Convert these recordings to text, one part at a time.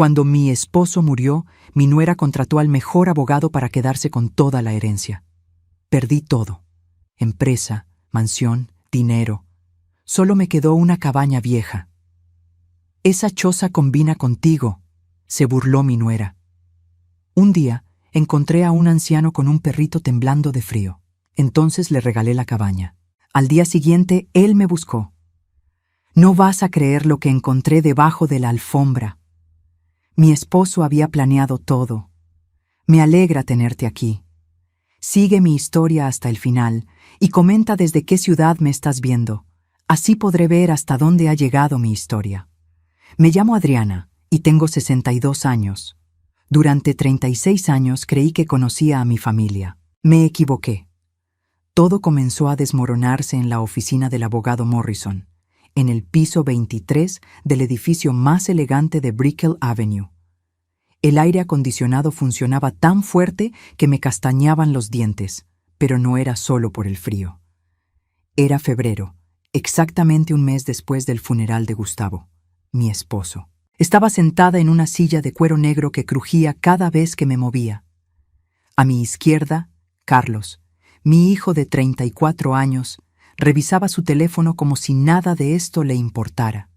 Cuando mi esposo murió, mi nuera contrató al mejor abogado para quedarse con toda la herencia. Perdí todo: empresa, mansión, dinero. Solo me quedó una cabaña vieja. «Esa choza combina contigo», se burló mi nuera. Un día encontré a un anciano con un perrito temblando de frío. Entonces le regalé la cabaña. Al día siguiente, él me buscó. «No vas a creer lo que encontré debajo de la alfombra». Mi esposo había planeado todo. «Me alegra tenerte aquí. Sigue mi historia hasta el final y comenta desde qué ciudad me estás viendo. Así podré ver hasta dónde ha llegado mi historia. Me llamo Adriana y tengo 62 años. Durante 36 años creí que conocía a mi familia. Me equivoqué. Todo comenzó a desmoronarse en la oficina del abogado Morrison, en el piso 23 del edificio más elegante de Brickell Avenue. El aire acondicionado funcionaba tan fuerte que me castañaban los dientes, pero no era solo por el frío. Era febrero, exactamente un mes después del funeral de Gustavo, mi esposo. Estaba sentada en una silla de cuero negro que crujía cada vez que me movía. A mi izquierda, Carlos, mi hijo de 34 años, revisaba su teléfono como si nada de esto le importara.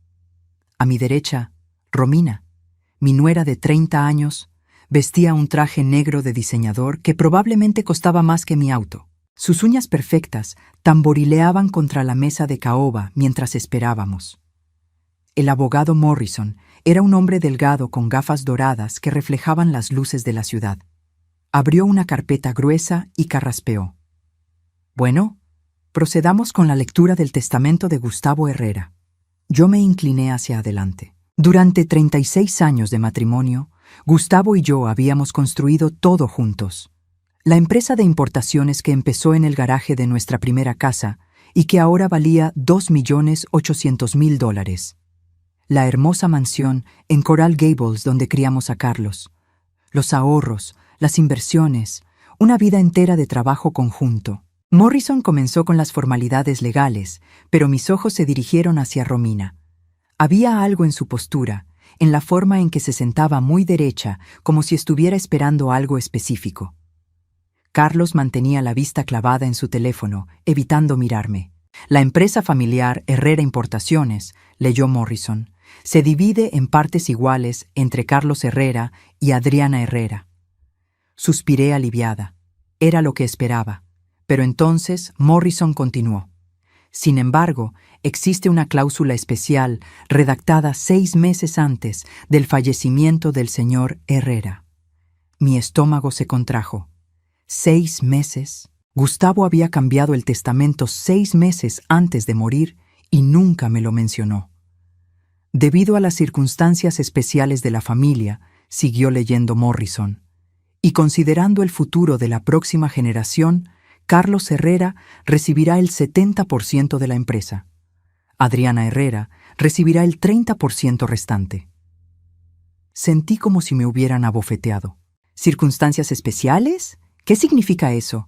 A mi derecha, Romina, mi nuera de 30 años, vestía un traje negro de diseñador que probablemente costaba más que mi auto. Sus uñas perfectas tamborileaban contra la mesa de caoba mientras esperábamos. El abogado Morrison era un hombre delgado con gafas doradas que reflejaban las luces de la ciudad. Abrió una carpeta gruesa y carraspeó. «Bueno, procedamos con la lectura del testamento de Gustavo Herrera». Yo me incliné hacia adelante. Durante 36 años de matrimonio, Gustavo y yo habíamos construido todo juntos. La empresa de importaciones que empezó en el garaje de nuestra primera casa y que ahora valía $2.800.000. La hermosa mansión en Coral Gables donde criamos a Carlos. Los ahorros, las inversiones, una vida entera de trabajo conjunto. Morrison comenzó con las formalidades legales, pero mis ojos se dirigieron hacia Romina. Había algo en su postura, en la forma en que se sentaba muy derecha, como si estuviera esperando algo específico. Carlos mantenía la vista clavada en su teléfono, evitando mirarme. «La empresa familiar Herrera Importaciones», leyó Morrison, «se divide en partes iguales entre Carlos Herrera y Adriana Herrera». Suspiré aliviada. Era lo que esperaba. Pero entonces Morrison continuó. «Sin embargo, existe una cláusula especial redactada 6 meses antes del fallecimiento del señor Herrera». Mi estómago se contrajo. 6 meses. Gustavo había cambiado el testamento 6 meses antes de morir y nunca me lo mencionó. «Debido a las circunstancias especiales de la familia», siguió leyendo Morrison, «y considerando el futuro de la próxima generación, Carlos Herrera recibirá el 70% de la empresa. Adriana Herrera recibirá el 30% restante». Sentí como si me hubieran abofeteado. «¿Circunstancias especiales? ¿Qué significa eso?».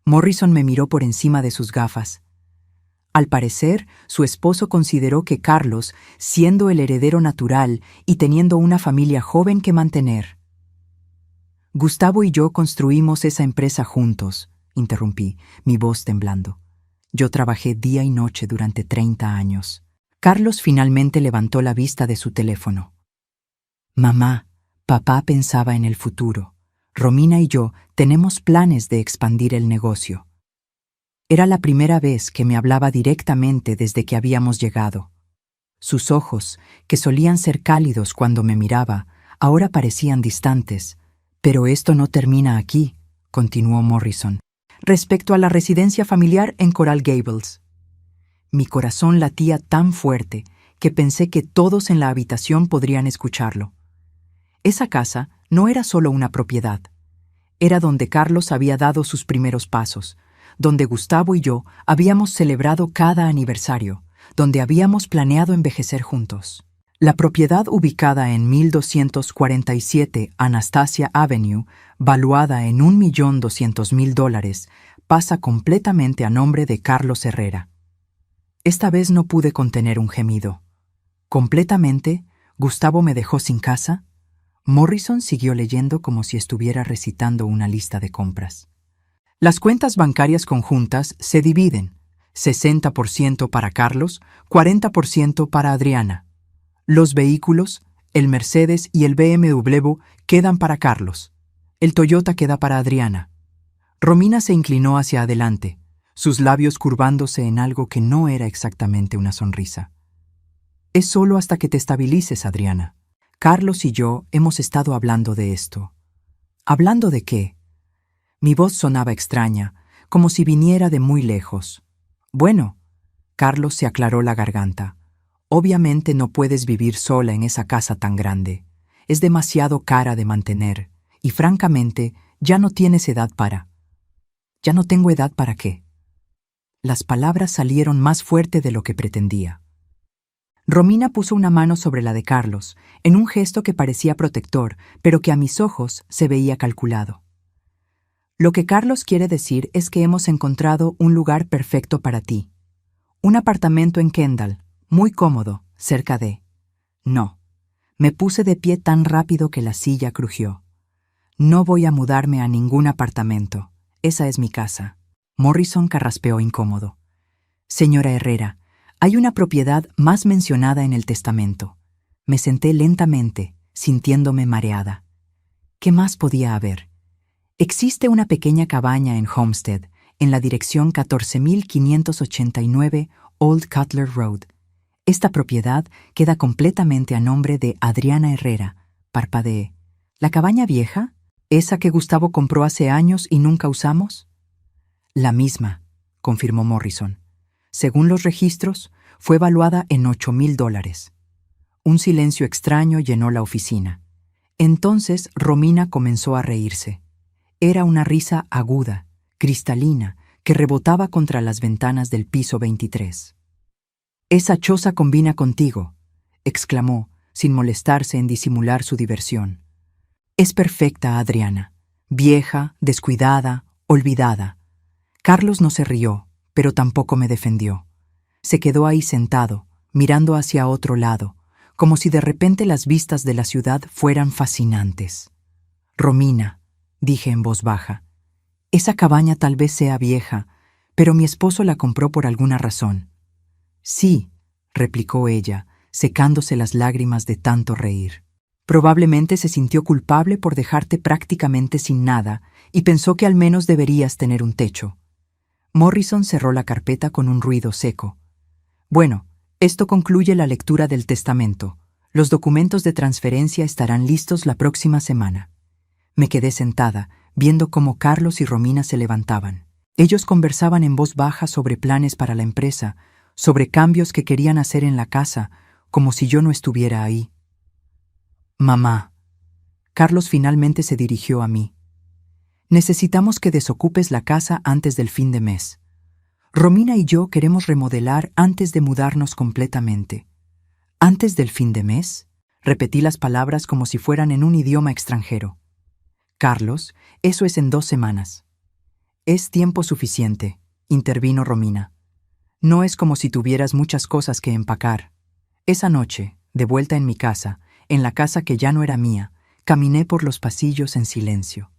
Morrison me miró por encima de sus gafas. Al parecer, su esposo consideró que Carlos, siendo el heredero natural y teniendo una familia joven que mantener. «Gustavo y yo construimos esa empresa juntos», interrumpí, mi voz temblando. «Yo trabajé día y noche durante 30 años». Carlos finalmente levantó la vista de su teléfono. «Mamá, papá pensaba en el futuro. Romina y yo tenemos planes de expandir el negocio». Era la primera vez que me hablaba directamente desde que habíamos llegado. Sus ojos, que solían ser cálidos cuando me miraba, ahora parecían distantes. «Pero esto no termina aquí», continuó Morrison. «Respecto a la residencia familiar en Coral Gables». Mi corazón latía tan fuerte que pensé que todos en la habitación podrían escucharlo. Esa casa no era solo una propiedad. Era donde Carlos había dado sus primeros pasos, donde Gustavo y yo habíamos celebrado cada aniversario, donde habíamos planeado envejecer juntos. La propiedad ubicada en 1247 Anastasia Avenue, valuada en $1.200.000, pasa completamente a nombre de Carlos Herrera. Esta vez no pude contener un gemido. ¿Completamente? ¿Gustavo me dejó sin casa? Morrison siguió leyendo como si estuviera recitando una lista de compras. Las cuentas bancarias conjuntas se dividen: 60% para Carlos, 40% para Adriana. Los vehículos, el Mercedes y el BMW, quedan para Carlos. El Toyota queda para Adriana. Romina se inclinó hacia adelante, sus labios curvándose en algo que no era exactamente una sonrisa. Es solo hasta que te estabilices, Adriana. Carlos y yo hemos estado hablando de esto. ¿Hablando de qué? Mi voz sonaba extraña, como si viniera de muy lejos. Bueno, Carlos se aclaró la garganta. Obviamente no puedes vivir sola en esa casa tan grande. Es demasiado cara de mantener, y francamente, ya no tienes edad para... ¿Ya no tengo edad para qué? Las palabras salieron más fuerte de lo que pretendía. Romina puso una mano sobre la de Carlos, en un gesto que parecía protector, pero que a mis ojos se veía calculado. Lo que Carlos quiere decir es que hemos encontrado un lugar perfecto para ti. Un apartamento en Kendall, muy cómodo, cerca de... No. Me puse de pie tan rápido que la silla crujió. No voy a mudarme a ningún apartamento. Esa es mi casa. Morrison carraspeó incómodo. Señora Herrera, hay una propiedad más mencionada en el testamento. Me senté lentamente, sintiéndome mareada. ¿Qué más podía haber? Existe una pequeña cabaña en Homestead, en la dirección 14589 Old Cutler Road. Esta propiedad queda completamente a nombre de Adriana Herrera. Parpadeé. ¿La cabaña vieja? ¿Esa que Gustavo compró hace años y nunca usamos? La misma, confirmó Morrison. Según los registros, fue evaluada en $8,000. Un silencio extraño llenó la oficina. Entonces Romina comenzó a reírse. Era una risa aguda, cristalina, que rebotaba contra las ventanas del piso 23. «Esa choza combina contigo», exclamó, sin molestarse en disimular su diversión. «Es perfecta, Adriana. Vieja, descuidada, olvidada». Carlos no se rió, pero tampoco me defendió. Se quedó ahí sentado, mirando hacia otro lado, como si de repente las vistas de la ciudad fueran fascinantes. «Romina», dije en voz baja, «esa cabaña tal vez sea vieja, pero mi esposo la compró por alguna razón». «Sí», replicó ella, secándose las lágrimas de tanto reír. «Probablemente se sintió culpable por dejarte prácticamente sin nada y pensó que al menos deberías tener un techo». Morrison cerró la carpeta con un ruido seco. «Bueno, esto concluye la lectura del testamento. Los documentos de transferencia estarán listos la próxima semana». Me quedé sentada, viendo cómo Carlos y Romina se levantaban. Ellos conversaban en voz baja sobre planes para la empresa, sobre cambios que querían hacer en la casa, como si yo no estuviera ahí. «Mamá». Carlos finalmente se dirigió a mí. «Necesitamos que desocupes la casa antes del fin de mes. Romina y yo queremos remodelar antes de mudarnos completamente». «¿Antes del fin de mes?», repetí las palabras como si fueran en un idioma extranjero. «Carlos, eso es en 2 semanas». «Es tiempo suficiente», intervino Romina. «No es como si tuvieras muchas cosas que empacar». Esa noche, de vuelta en mi casa, en la casa que ya no era mía, caminé por los pasillos en silencio.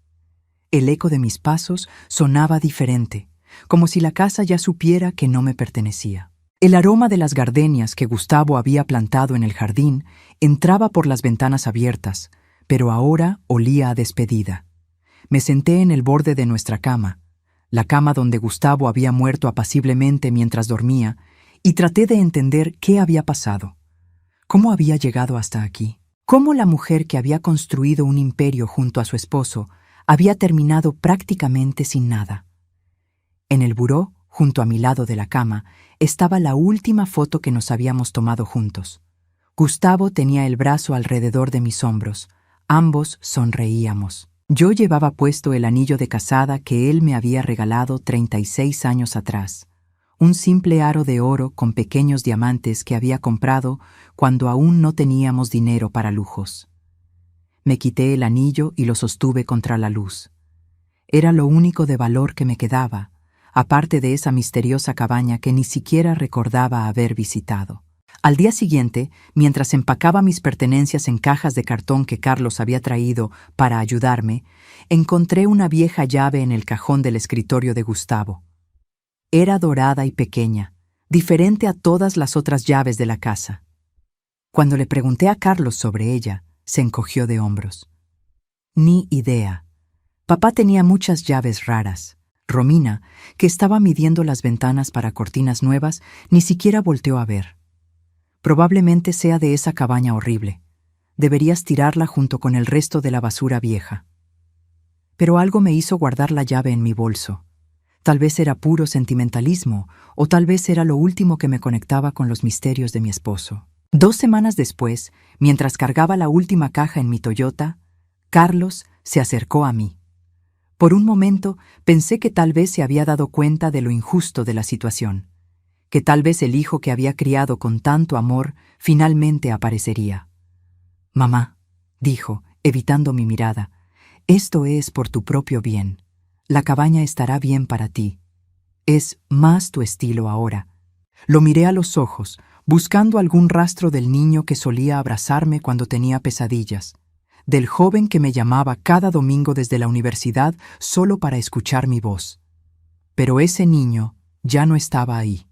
El eco de mis pasos sonaba diferente, como si la casa ya supiera que no me pertenecía. El aroma de las gardenias que Gustavo había plantado en el jardín entraba por las ventanas abiertas, pero ahora olía a despedida. Me senté en el borde de nuestra cama, la cama donde Gustavo había muerto apaciblemente mientras dormía, y traté de entender qué había pasado. ¿Cómo había llegado hasta aquí? ¿Cómo la mujer que había construido un imperio junto a su esposo había terminado prácticamente sin nada? En el buró, junto a mi lado de la cama, estaba la última foto que nos habíamos tomado juntos. Gustavo tenía el brazo alrededor de mis hombros. Ambos sonreíamos. Yo llevaba puesto el anillo de casada que él me había regalado 36 años atrás. Un simple aro de oro con pequeños diamantes que había comprado cuando aún no teníamos dinero para lujos. Me quité el anillo y lo sostuve contra la luz. Era lo único de valor que me quedaba, aparte de esa misteriosa cabaña que ni siquiera recordaba haber visitado. Al día siguiente, mientras empacaba mis pertenencias en cajas de cartón que Carlos había traído para ayudarme, encontré una vieja llave en el cajón del escritorio de Gustavo. Era dorada y pequeña, diferente a todas las otras llaves de la casa. Cuando le pregunté a Carlos sobre ella, se encogió de hombros. Ni idea. Papá tenía muchas llaves raras. Romina, que estaba midiendo las ventanas para cortinas nuevas, ni siquiera volteó a ver. Probablemente sea de esa cabaña horrible. Deberías tirarla junto con el resto de la basura vieja. Pero algo me hizo guardar la llave en mi bolso. Tal vez era puro sentimentalismo, o tal vez era lo último que me conectaba con los misterios de mi esposo. 2 semanas después, mientras cargaba la última caja en mi Toyota, Carlos se acercó a mí. Por un momento pensé que tal vez se había dado cuenta de lo injusto de la situación, que tal vez el hijo que había criado con tanto amor finalmente aparecería. «Mamá», dijo, evitando mi mirada, «esto es por tu propio bien. La cabaña estará bien para ti. Es más tu estilo ahora». Lo miré a los ojos, buscando algún rastro del niño que solía abrazarme cuando tenía pesadillas, del joven que me llamaba cada domingo desde la universidad solo para escuchar mi voz. Pero ese niño ya no estaba ahí.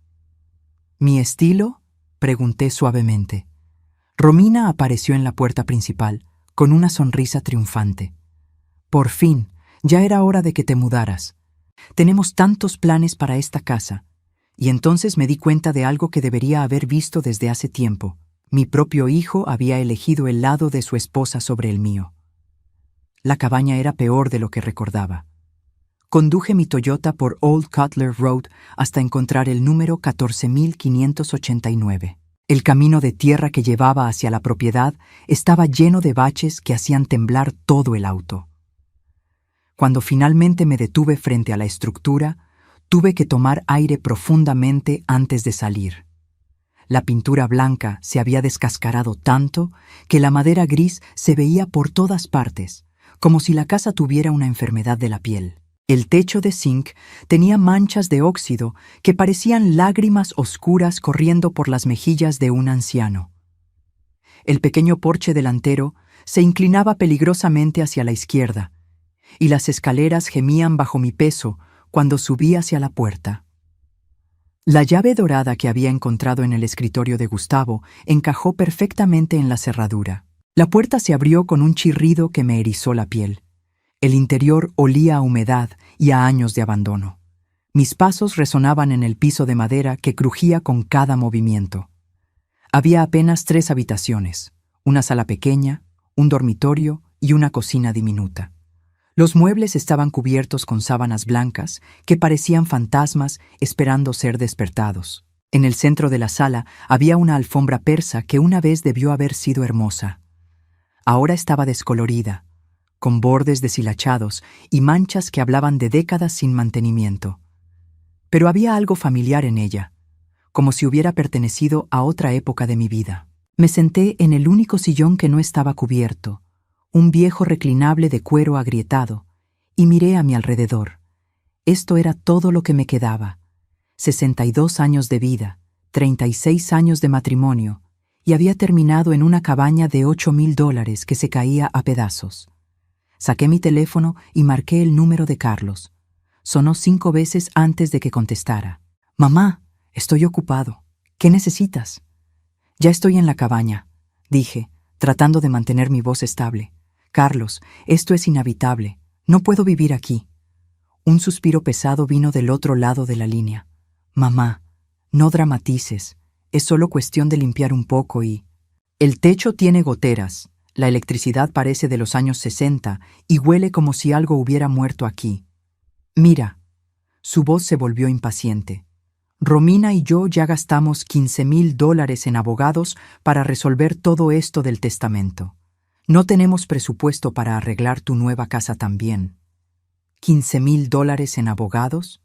«¿Mi estilo?», pregunté suavemente. Romina apareció en la puerta principal, con una sonrisa triunfante. «Por fin, ya era hora de que te mudaras. Tenemos tantos planes para esta casa». Y entonces me di cuenta de algo que debería haber visto desde hace tiempo. Mi propio hijo había elegido el lado de su esposa sobre el mío. La cabaña era peor de lo que recordaba. Conduje mi Toyota por Old Cutler Road hasta encontrar el número 14.589. El camino de tierra que llevaba hacia la propiedad estaba lleno de baches que hacían temblar todo el auto. Cuando finalmente me detuve frente a la estructura, tuve que tomar aire profundamente antes de salir. La pintura blanca se había descascarado tanto que la madera gris se veía por todas partes, como si la casa tuviera una enfermedad de la piel. El techo de zinc tenía manchas de óxido que parecían lágrimas oscuras corriendo por las mejillas de un anciano. El pequeño porche delantero se inclinaba peligrosamente hacia la izquierda, y las escaleras gemían bajo mi peso cuando subí hacia la puerta. La llave dorada que había encontrado en el escritorio de Gustavo encajó perfectamente en la cerradura. La puerta se abrió con un chirrido que me erizó la piel. El interior olía a humedad y a años de abandono. Mis pasos resonaban en el piso de madera que crujía con cada movimiento. Había apenas 3 habitaciones, una sala pequeña, un dormitorio y una cocina diminuta. Los muebles estaban cubiertos con sábanas blancas que parecían fantasmas esperando ser despertados. En el centro de la sala había una alfombra persa que una vez debió haber sido hermosa. Ahora estaba descolorida, con bordes deshilachados y manchas que hablaban de décadas sin mantenimiento. Pero había algo familiar en ella, como si hubiera pertenecido a otra época de mi vida. Me senté en el único sillón que no estaba cubierto, un viejo reclinable de cuero agrietado, y miré a mi alrededor. Esto era todo lo que me quedaba. 62 años de vida, 36 años de matrimonio, y había terminado en una cabaña de $8,000 que se caía a pedazos. Saqué mi teléfono y marqué el número de Carlos. Sonó 5 veces antes de que contestara. «Mamá, estoy ocupado. ¿Qué necesitas?» «Ya estoy en la cabaña», dije, tratando de mantener mi voz estable. «Carlos, esto es inhabitable. No puedo vivir aquí». Un suspiro pesado vino del otro lado de la línea. «Mamá, no dramatices. Es solo cuestión de limpiar un poco y...» «El techo tiene goteras. La electricidad parece de los años 60 y huele como si algo hubiera muerto aquí. Mira». Su voz se volvió impaciente. «Romina y yo ya gastamos $15,000 en abogados para resolver todo esto del testamento. No tenemos presupuesto para arreglar tu nueva casa también». ¿$15,000 en abogados?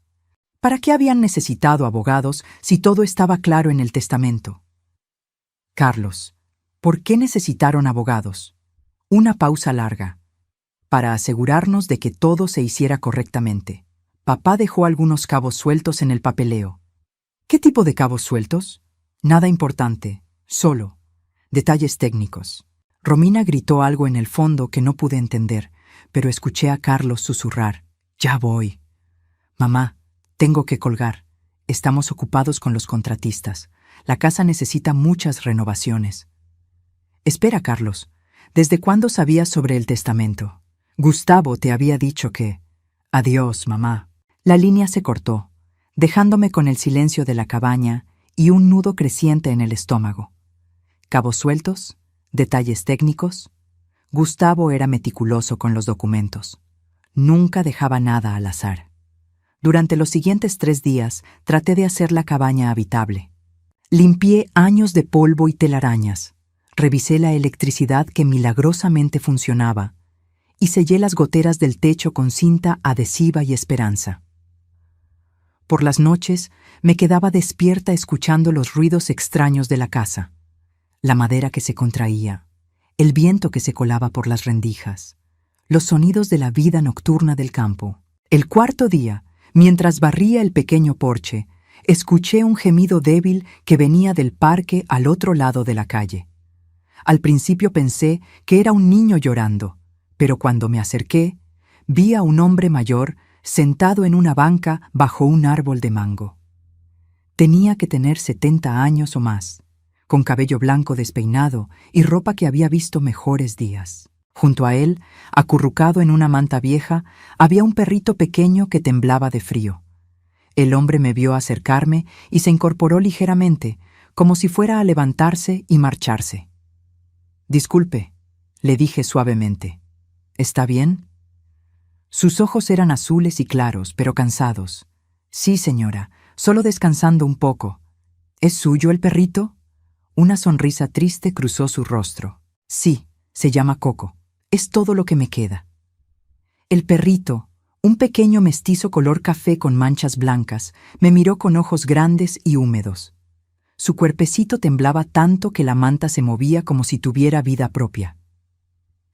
¿Para qué habían necesitado abogados si todo estaba claro en el testamento? «Carlos, ¿por qué necesitaron abogados?» Una pausa larga. «Para asegurarnos de que todo se hiciera correctamente. Papá dejó algunos cabos sueltos en el papeleo». «¿Qué tipo de cabos sueltos?» «Nada importante. Solo. Detalles técnicos. Romina gritó algo en el fondo que no pude entender, pero escuché a Carlos susurrar. Ya voy. Mamá, tengo que colgar. Estamos ocupados con los contratistas. La casa necesita muchas renovaciones. Espera, Carlos. ¿Desde cuándo sabías sobre el testamento? Gustavo te había dicho que... Adiós, mamá. La línea se cortó, dejándome con el silencio de la cabaña y un nudo creciente en el estómago. Cabos sueltos, detalles técnicos. Gustavo era meticuloso con los documentos. Nunca dejaba nada al azar. Durante los siguientes 3 días traté de hacer la cabaña habitable. Limpié años de polvo y telarañas. Revisé la electricidad que milagrosamente funcionaba y sellé las goteras del techo con cinta adhesiva y esperanza. Por las noches me quedaba despierta escuchando los ruidos extraños de la casa. La madera que se contraía, el viento que se colaba por las rendijas, los sonidos de la vida nocturna del campo. El 4.º día, mientras barría el pequeño porche, escuché un gemido débil que venía del parque al otro lado de la calle. Al principio pensé que era un niño llorando, pero cuando me acerqué, vi a un hombre mayor sentado en una banca bajo un árbol de mango. Tenía que tener 70 años o más, con cabello blanco despeinado y ropa que había visto mejores días. Junto a él, acurrucado en una manta vieja, había un perrito pequeño que temblaba de frío. El hombre me vio acercarme y se incorporó ligeramente, como si fuera a levantarse y marcharse. «Disculpe», le dije suavemente. «¿Está bien?» Sus ojos eran azules y claros, pero cansados. «Sí, señora, solo descansando un poco». «¿Es suyo el perrito?» Una sonrisa triste cruzó su rostro. «Sí, se llama Coco. Es todo lo que me queda». El perrito, un pequeño mestizo color café con manchas blancas, me miró con ojos grandes y húmedos. Su cuerpecito temblaba tanto que la manta se movía como si tuviera vida propia.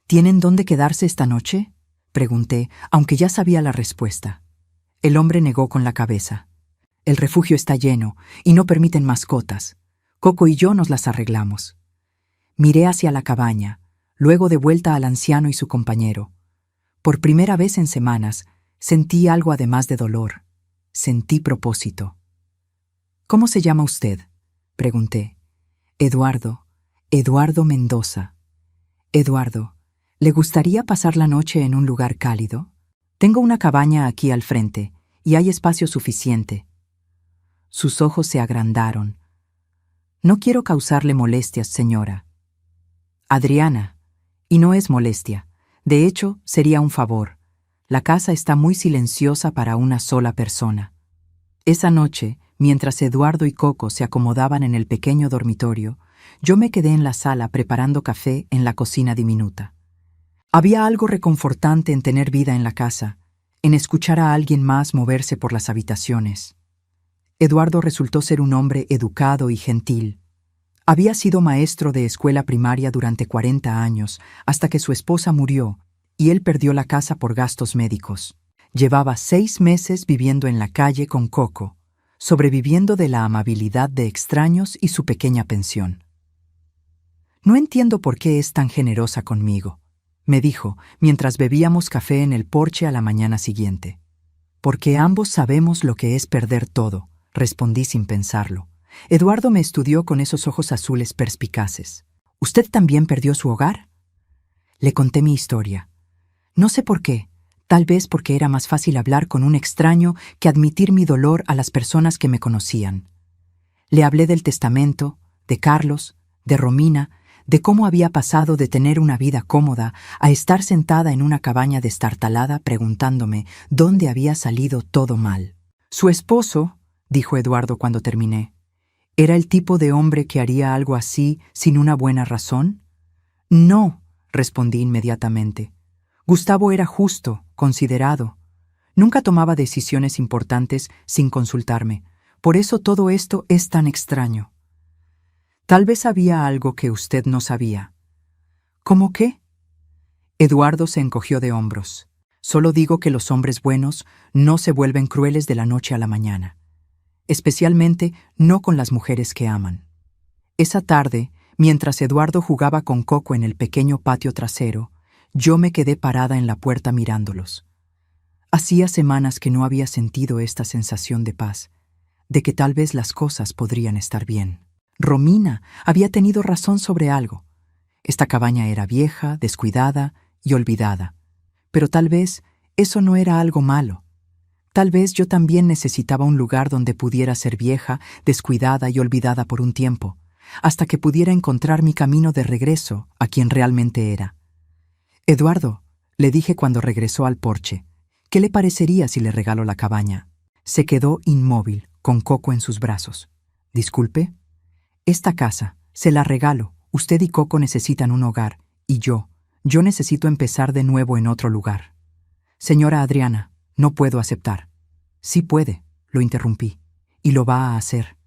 «¿Tienen dónde quedarse esta noche?», pregunté, aunque ya sabía la respuesta. El hombre negó con la cabeza. «El refugio está lleno y no permiten mascotas. Coco y yo nos las arreglamos». Miré hacia la cabaña, luego de vuelta al anciano y su compañero. Por primera vez en semanas, sentí algo además de dolor. Sentí propósito. «¿Cómo se llama usted?», pregunté. «Eduardo Mendoza». «Eduardo, ¿le gustaría pasar la noche en un lugar cálido? Tengo una cabaña aquí al frente y hay espacio suficiente». Sus ojos se agrandaron. «No quiero causarle molestias, señora». «Adriana, y no es molestia. De hecho, sería un favor. La casa está muy silenciosa para una sola persona». Esa noche, mientras Eduardo y Coco se acomodaban en el pequeño dormitorio, yo me quedé en la sala preparando café en la cocina diminuta. Había algo reconfortante en tener vida en la casa, en escuchar a alguien más moverse por las habitaciones. Eduardo resultó ser un hombre educado y gentil. Había sido maestro de escuela primaria durante 40 años, hasta que su esposa murió y él perdió la casa por gastos médicos. Llevaba 6 meses viviendo en la calle con Coco, sobreviviendo de la amabilidad de extraños y su pequeña pensión. «No entiendo por qué es tan generosa conmigo», me dijo, mientras bebíamos café en el porche a la mañana siguiente. «Porque ambos sabemos lo que es perder todo», respondí sin pensarlo. Eduardo me estudió con esos ojos azules perspicaces. «¿Usted también perdió su hogar?». Le conté mi historia. No sé por qué, tal vez porque era más fácil hablar con un extraño que admitir mi dolor a las personas que me conocían. Le hablé del testamento, de Carlos, de Romina, de cómo había pasado de tener una vida cómoda a estar sentada en una cabaña destartalada preguntándome dónde había salido todo mal. «Su esposo», dijo Eduardo cuando terminé, «¿era el tipo de hombre que haría algo así sin una buena razón?». «No», respondí inmediatamente. «Gustavo era justo, considerado. Nunca tomaba decisiones importantes sin consultarme. Por eso todo esto es tan extraño». «Tal vez había algo que usted no sabía». «¿Cómo qué?». Eduardo se encogió de hombros. «Solo digo que los hombres buenos no se vuelven crueles de la noche a la mañana. Especialmente no con las mujeres que aman». Esa tarde, mientras Eduardo jugaba con Coco en el pequeño patio trasero, yo me quedé parada en la puerta mirándolos. Hacía semanas que no había sentido esta sensación de paz, de que tal vez las cosas podrían estar bien. Romina había tenido razón sobre algo. Esta cabaña era vieja, descuidada y olvidada. Pero tal vez eso no era algo malo. Tal vez yo también necesitaba un lugar donde pudiera ser vieja, descuidada y olvidada por un tiempo, hasta que pudiera encontrar mi camino de regreso a quien realmente era. Eduardo, le dije cuando regresó al porche, ¿qué le parecería si le regalo la cabaña? Se quedó inmóvil, con Coco en sus brazos. Disculpe. Esta casa, se la regalo. Usted y Coco necesitan un hogar, y yo necesito empezar de nuevo en otro lugar. Señora Adriana, no puedo aceptar. Sí puede, lo interrumpí, y lo va a hacer.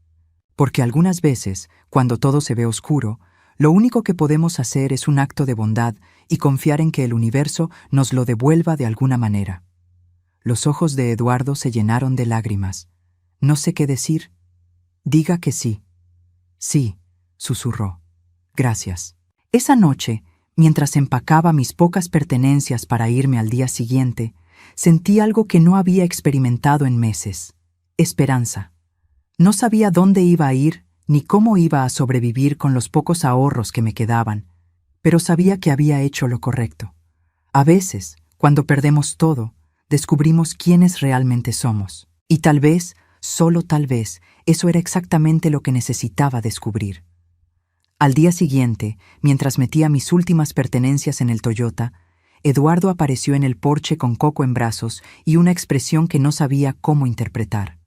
Porque algunas veces, cuando todo se ve oscuro, lo único que podemos hacer es un acto de bondad y confiar en que el universo nos lo devuelva de alguna manera. Los ojos de Eduardo se llenaron de lágrimas. No sé qué decir. Diga que sí. Sí, susurró. Gracias. Esa noche, mientras empacaba mis pocas pertenencias para irme al día siguiente, sentí algo que no había experimentado en meses. Esperanza. No sabía dónde iba a ir ni cómo iba a sobrevivir con los pocos ahorros que me quedaban, pero sabía que había hecho lo correcto. A veces, cuando perdemos todo, descubrimos quiénes realmente somos. Y tal vez, solo tal vez, eso era exactamente lo que necesitaba descubrir. Al día siguiente, mientras metía mis últimas pertenencias en el Toyota, Eduardo apareció en el porche con Coco en brazos y una expresión que no sabía cómo interpretar.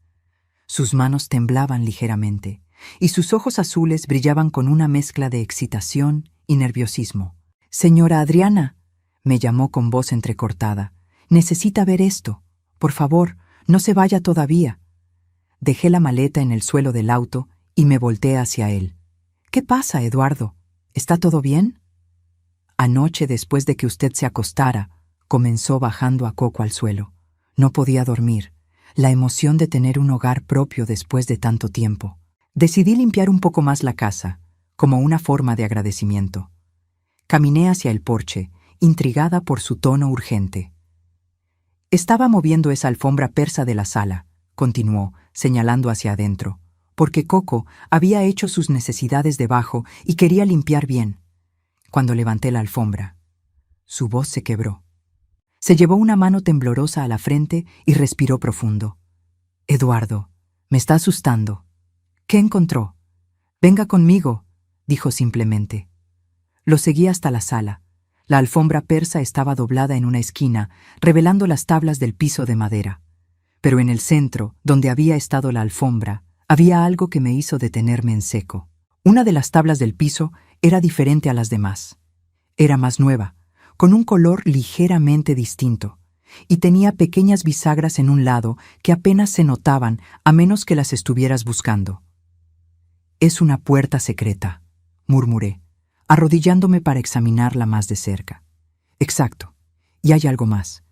Sus manos temblaban ligeramente, y sus ojos azules brillaban con una mezcla de excitación y nerviosismo. «Señora Adriana», me llamó con voz entrecortada, «necesita ver esto. Por favor, no se vaya todavía». Dejé la maleta en el suelo del auto y me volteé hacia él. «¿Qué pasa, Eduardo? ¿Está todo bien?» «Anoche, después de que usted se acostara», comenzó bajando a Coco al suelo. No podía dormir. La emoción de tener un hogar propio después de tanto tiempo. Decidí limpiar un poco más la casa, como una forma de agradecimiento. Caminé hacia el porche, intrigada por su tono urgente. «Estaba moviendo esa alfombra persa de la sala», continuó, señalando hacia adentro, porque Coco había hecho sus necesidades debajo y quería limpiar bien. Cuando levanté la alfombra, su voz se quebró. Se llevó una mano temblorosa a la frente y respiró profundo. «Eduardo, me está asustando». «¿Qué encontró?» «Venga conmigo», dijo simplemente. Lo seguí hasta la sala. La alfombra persa estaba doblada en una esquina, revelando las tablas del piso de madera. Pero en el centro, donde había estado la alfombra, había algo que me hizo detenerme en seco. Una de las tablas del piso era diferente a las demás. Era más nueva, con un color ligeramente distinto, y tenía pequeñas bisagras en un lado que apenas se notaban a menos que las estuvieras buscando. «Es una puerta secreta», murmuré, arrodillándome para examinarla más de cerca. «Exacto. Y hay algo más».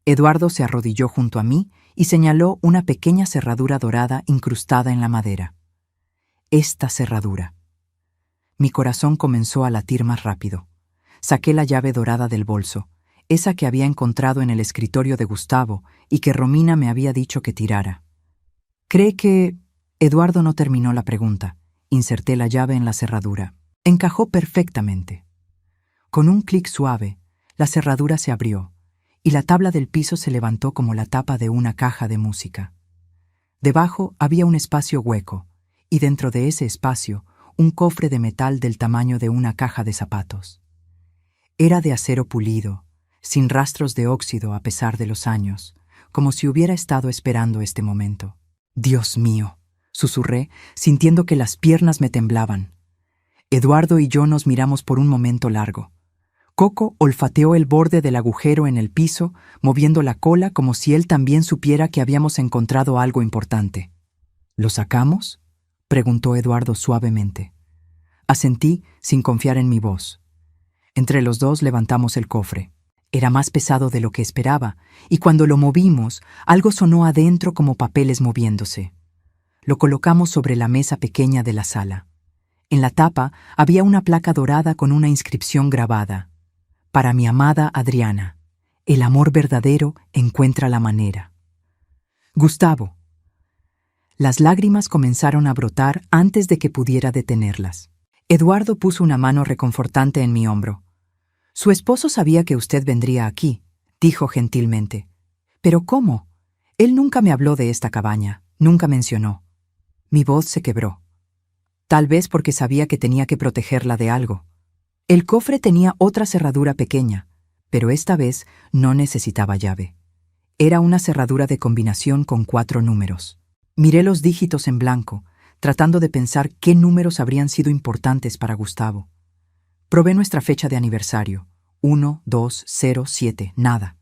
Eduardo se arrodilló junto a mí y señaló una pequeña cerradura dorada incrustada en la madera. «Esta cerradura». Mi corazón comenzó a latir más rápido. Saqué la llave dorada del bolso, esa que había encontrado en el escritorio de Gustavo y que Romina me había dicho que tirara. «¿Cree que...?» Eduardo no terminó la pregunta. Inserté la llave en la cerradura. Encajó perfectamente. Con un clic suave, la cerradura se abrió y la tabla del piso se levantó como la tapa de una caja de música. Debajo había un espacio hueco y dentro de ese espacio un cofre de metal del tamaño de una caja de zapatos. Era de acero pulido, sin rastros de óxido a pesar de los años, como si hubiera estado esperando este momento. «Dios mío», susurré, sintiendo que las piernas me temblaban. Eduardo y yo nos miramos por un momento largo. Coco olfateó el borde del agujero en el piso, moviendo la cola como si él también supiera que habíamos encontrado algo importante. «¿Lo sacamos?», preguntó Eduardo suavemente. Asentí sin confiar en mi voz. Entre los dos levantamos el cofre. Era más pesado de lo que esperaba, y cuando lo movimos, algo sonó adentro como papeles moviéndose. Lo colocamos sobre la mesa pequeña de la sala. En la tapa había una placa dorada con una inscripción grabada: Para mi amada Adriana, el amor verdadero encuentra la manera. Gustavo. Las lágrimas comenzaron a brotar antes de que pudiera detenerlas. Eduardo puso una mano reconfortante en mi hombro. Su esposo sabía que usted vendría aquí, dijo gentilmente. ¿Pero cómo? Él nunca me habló de esta cabaña, nunca mencionó. Mi voz se quebró. Tal vez porque sabía que tenía que protegerla de algo. El cofre tenía otra cerradura pequeña, pero esta vez no necesitaba llave. Era una cerradura de combinación con 4 números. Miré los dígitos en blanco, tratando de pensar qué números habrían sido importantes para Gustavo. Probé nuestra fecha de aniversario, 1207, nada.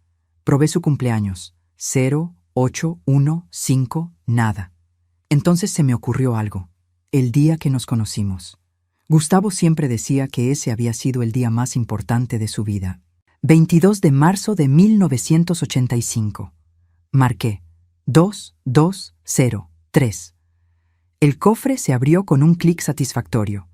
Probé su cumpleaños, 0815, nada. Entonces se me ocurrió algo. El día que nos conocimos. Gustavo siempre decía que ese había sido el día más importante de su vida. 22 de marzo de 1985. Marqué 2203. El cofre se abrió con un clic satisfactorio.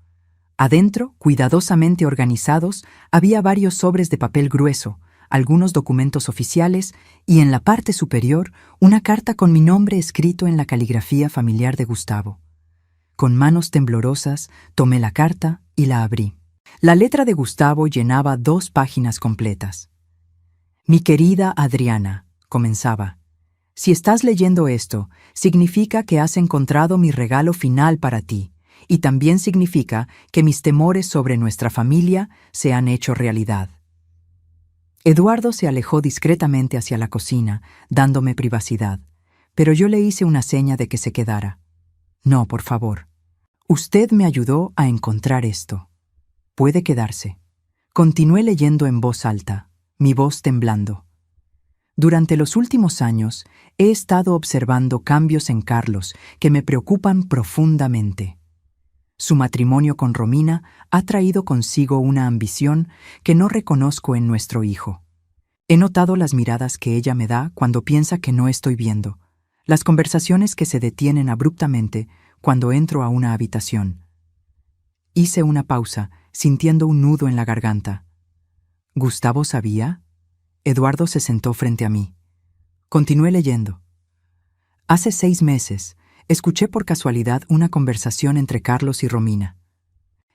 Adentro, cuidadosamente organizados, había varios sobres de papel grueso, algunos documentos oficiales y en la parte superior una carta con mi nombre escrito en la caligrafía familiar de Gustavo. Con manos temblorosas, tomé la carta y la abrí. La letra de Gustavo llenaba 2 páginas completas. Mi querida Adriana, comenzaba. Si estás leyendo esto, significa que has encontrado mi regalo final para ti, y también significa que mis temores sobre nuestra familia se han hecho realidad. Eduardo se alejó discretamente hacia la cocina, dándome privacidad, pero yo le hice una seña de que se quedara. No, por favor. Usted me ayudó a encontrar esto. Puede quedarse. Continué leyendo en voz alta, mi voz temblando. Durante los últimos años he estado observando cambios en Carlos que me preocupan profundamente. Su matrimonio con Romina ha traído consigo una ambición que no reconozco en nuestro hijo. He notado las miradas que ella me da cuando piensa que no estoy viendo, las conversaciones que se detienen abruptamente cuando entro a una habitación. Hice una pausa, sintiendo un nudo en la garganta. ¿Gustavo sabía? Eduardo se sentó frente a mí. Continué leyendo. Hace 6 meses, escuché por casualidad una conversación entre Carlos y Romina.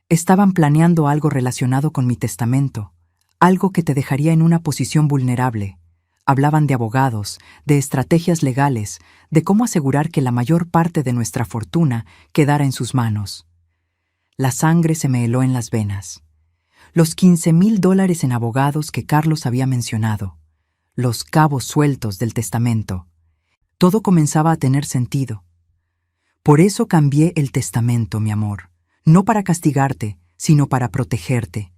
Estaban planeando algo relacionado con mi testamento, algo que te dejaría en una posición vulnerable. Hablaban de abogados, de estrategias legales, de cómo asegurar que la mayor parte de nuestra fortuna quedara en sus manos. La sangre se me heló en las venas. Los $15,000 en abogados que Carlos había mencionado, los cabos sueltos del testamento. Todo comenzaba a tener sentido. Por eso cambié el testamento, mi amor, no para castigarte, sino para protegerte.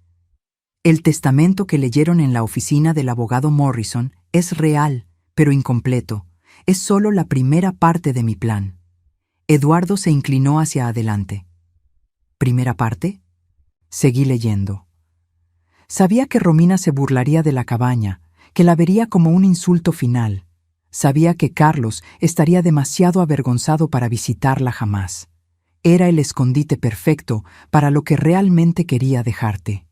El testamento que leyeron en la oficina del abogado Morrison es real, pero incompleto. Es solo la primera parte de mi plan. Eduardo se inclinó hacia adelante. ¿Primera parte? Seguí leyendo. Sabía que Romina se burlaría de la cabaña, que la vería como un insulto final. Sabía que Carlos estaría demasiado avergonzado para visitarla jamás. Era el escondite perfecto para lo que realmente quería dejarte.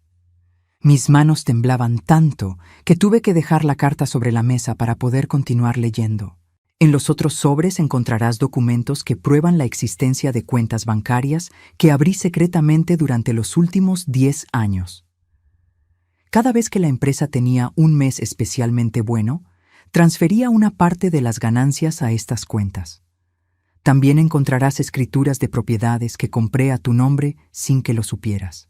Mis manos temblaban tanto que tuve que dejar la carta sobre la mesa para poder continuar leyendo. En los otros sobres encontrarás documentos que prueban la existencia de cuentas bancarias que abrí secretamente durante los últimos 10 años. Cada vez que la empresa tenía un mes especialmente bueno, transfería una parte de las ganancias a estas cuentas. También encontrarás escrituras de propiedades que compré a tu nombre sin que lo supieras.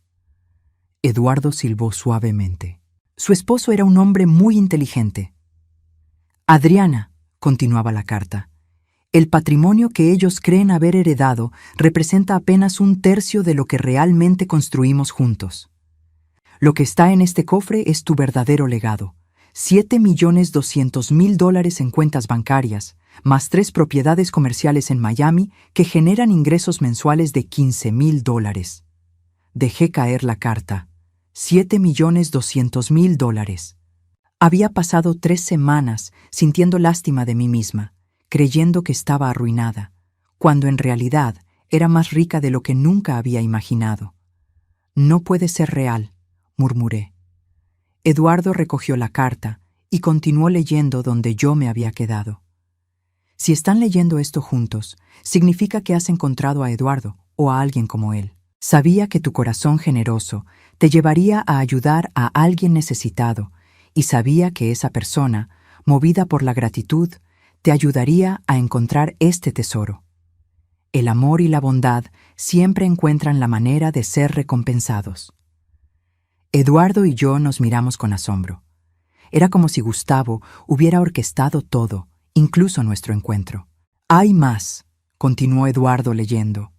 Eduardo silbó suavemente. Su esposo era un hombre muy inteligente. Adriana, continuaba la carta, el patrimonio que ellos creen haber heredado representa apenas 1/3 de lo que realmente construimos juntos. Lo que está en este cofre es tu verdadero legado. $7,200,000 en cuentas bancarias, más 3 propiedades comerciales en Miami que generan ingresos mensuales de $15,000. Dejé caer la carta. $7,200,000. Había pasado 3 semanas sintiendo lástima de mí misma, creyendo que estaba arruinada, cuando en realidad Era más rica de lo que nunca había imaginado. No puede ser real, murmuré. Eduardo recogió la carta y continuó leyendo donde yo me había quedado. Si están leyendo esto juntos, significa que has encontrado a Eduardo o a alguien como él. Sabía que tu corazón generoso te llevaría a ayudar a alguien necesitado y sabía que esa persona, movida por la gratitud, te ayudaría a encontrar este tesoro. El amor y la bondad siempre encuentran la manera de ser recompensados. Eduardo y yo nos miramos con asombro. Era como si Gustavo hubiera orquestado todo, incluso nuestro encuentro. Hay más, continuó Eduardo leyendo.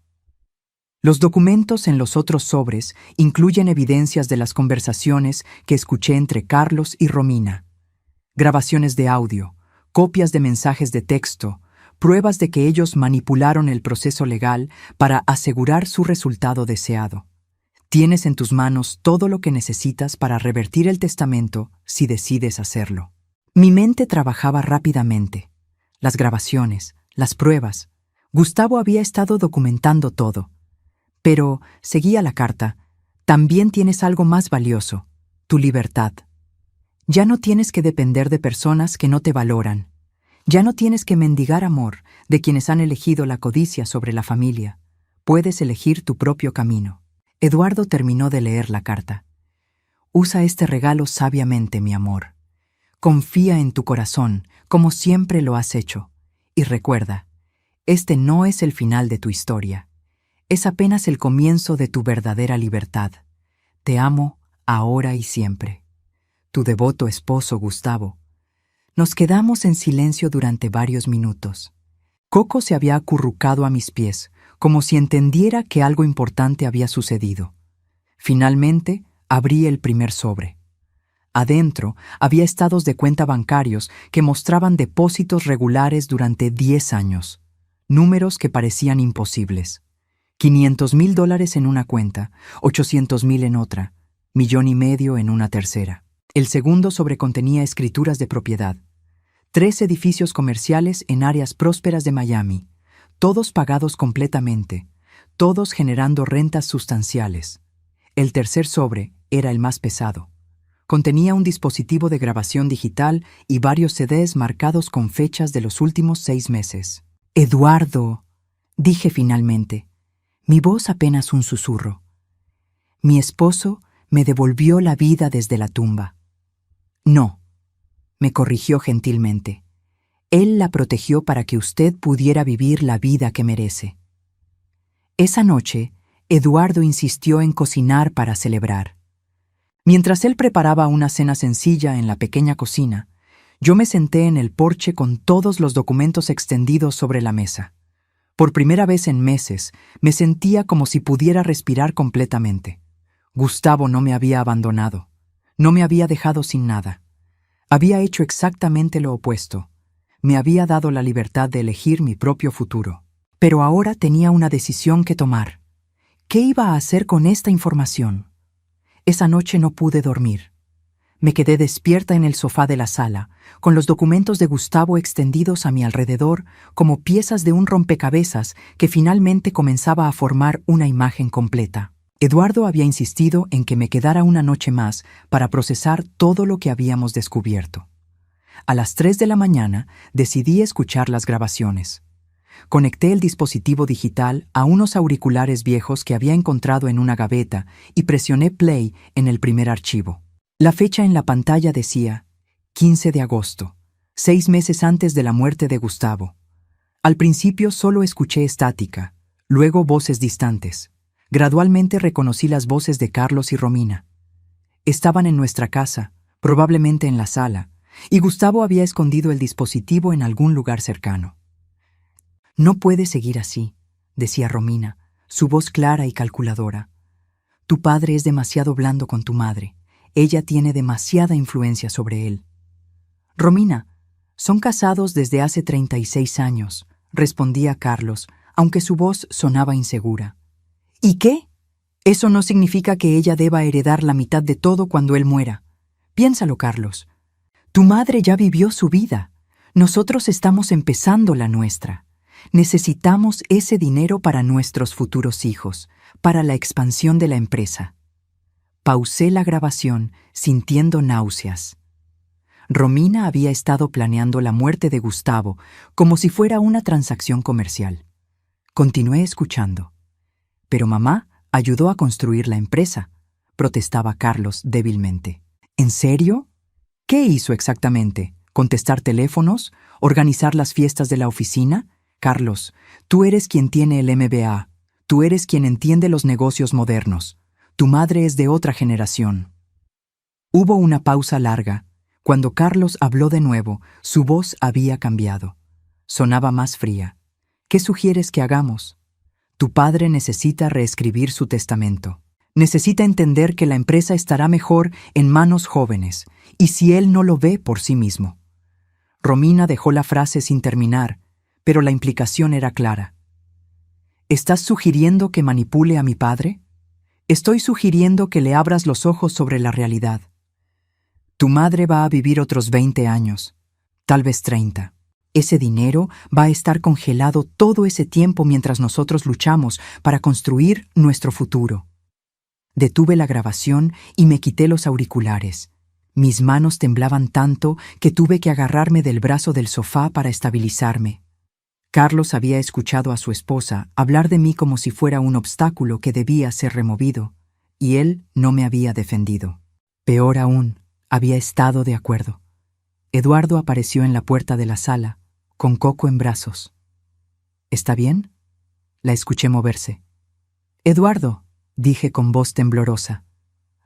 Los documentos en los otros sobres incluyen evidencias de las conversaciones que escuché entre Carlos y Romina. Grabaciones de audio, copias de mensajes de texto, pruebas de que ellos manipularon el proceso legal para asegurar su resultado deseado. Tienes en tus manos todo lo que necesitas para revertir el testamento si decides hacerlo. Mi mente trabajaba rápidamente. Las grabaciones, las pruebas. Gustavo había estado documentando todo. Pero, seguía la carta, también tienes algo más valioso, tu libertad. Ya no tienes que depender de personas que no te valoran. Ya no tienes que mendigar amor de quienes han elegido la codicia sobre la familia. Puedes elegir tu propio camino. Eduardo terminó de leer la carta. Usa este regalo sabiamente, mi amor. Confía en tu corazón, como siempre lo has hecho. Y recuerda, este no es el final de tu historia. Es apenas el comienzo de tu verdadera libertad. Te amo ahora y siempre. Tu devoto esposo, Gustavo. Nos quedamos en silencio durante varios minutos. Coco se había acurrucado a mis pies, como si entendiera que algo importante había sucedido. Finalmente, abrí el primer sobre. Adentro había estados de cuenta bancarios que mostraban depósitos regulares durante 10 años, números que parecían imposibles. $500,000 en una cuenta, 800,000 en otra, 1,500,000 en una tercera. El segundo sobre contenía escrituras de propiedad. 3 edificios comerciales en áreas prósperas de Miami, todos pagados completamente, todos generando rentas sustanciales. El tercer sobre era el más pesado. Contenía un dispositivo de grabación digital y varios CDs marcados con fechas de los últimos 6 meses. «Eduardo», dije finalmente, mi voz apenas un susurro. Mi esposo me devolvió la vida desde la tumba. No, me corrigió gentilmente. Él la protegió para que usted pudiera vivir la vida que merece. Esa noche, Eduardo insistió en cocinar para celebrar. Mientras él preparaba una cena sencilla en la pequeña cocina, yo me senté en el porche con todos los documentos extendidos sobre la mesa. Por primera vez en meses, me sentía como si pudiera respirar completamente. Gustavo no me había abandonado. No me había dejado sin nada. Había hecho exactamente lo opuesto. Me había dado la libertad de elegir mi propio futuro. Pero ahora tenía una decisión que tomar. ¿Qué iba a hacer con esta información? Esa noche no pude dormir. Me quedé despierta en el sofá de la sala, con los documentos de Gustavo extendidos a mi alrededor como piezas de un rompecabezas que finalmente comenzaba a formar una imagen completa. Eduardo había insistido en que me quedara una noche más para procesar todo lo que habíamos descubierto. A las 3 de la mañana decidí escuchar las grabaciones. Conecté el dispositivo digital a unos auriculares viejos que había encontrado en una gaveta y presioné play en el primer archivo. La fecha en la pantalla decía 15 de agosto, 6 meses antes de la muerte de Gustavo. Al principio solo escuché estática, luego voces distantes. Gradualmente reconocí las voces de Carlos y Romina. Estaban en nuestra casa, probablemente en la sala, y Gustavo había escondido el dispositivo en algún lugar cercano. «No puede seguir así», decía Romina, su voz clara y calculadora. «Tu padre es demasiado blando con tu madre. Ella tiene demasiada influencia sobre él». «Romina, son casados desde hace 36 años», respondía Carlos, aunque su voz sonaba insegura. «¿Y qué? Eso no significa que ella deba heredar la mitad de todo cuando él muera. Piénsalo, Carlos. Tu madre ya vivió su vida. Nosotros estamos empezando la nuestra. Necesitamos ese dinero para nuestros futuros hijos, para la expansión de la empresa. Pausé la grabación, sintiendo náuseas. Romina había estado planeando la muerte de Gustavo como si fuera una transacción comercial. Continué escuchando. Pero mamá ayudó a construir la empresa, protestaba Carlos débilmente. ¿En serio? ¿Qué hizo exactamente? ¿Contestar teléfonos? ¿Organizar las fiestas de la oficina? Carlos, tú eres quien tiene el MBA. Tú eres quien entiende los negocios modernos. Tu madre es de otra generación. Hubo una pausa larga. Cuando Carlos habló de nuevo, su voz había cambiado. Sonaba más fría. ¿Qué sugieres que hagamos? Tu padre necesita reescribir su testamento. Necesita entender que la empresa estará mejor en manos jóvenes, y si él no lo ve por sí mismo. Romina dejó la frase sin terminar, pero la implicación era clara. ¿Estás sugiriendo que manipule a mi padre? Estoy sugiriendo que le abras los ojos sobre la realidad. Tu madre va a vivir otros 20 años, tal vez 30. Ese dinero va a estar congelado todo ese tiempo mientras nosotros luchamos para construir nuestro futuro. Detuve la grabación y me quité los auriculares. Mis manos temblaban tanto que tuve que agarrarme del brazo del sofá para estabilizarme. Carlos había escuchado a su esposa hablar de mí como si fuera un obstáculo que debía ser removido, y él no me había defendido. Peor aún, había estado de acuerdo. Eduardo apareció en la puerta de la sala, con Coco en brazos. ¿Está bien? La escuché moverse. Eduardo, dije con voz temblorosa,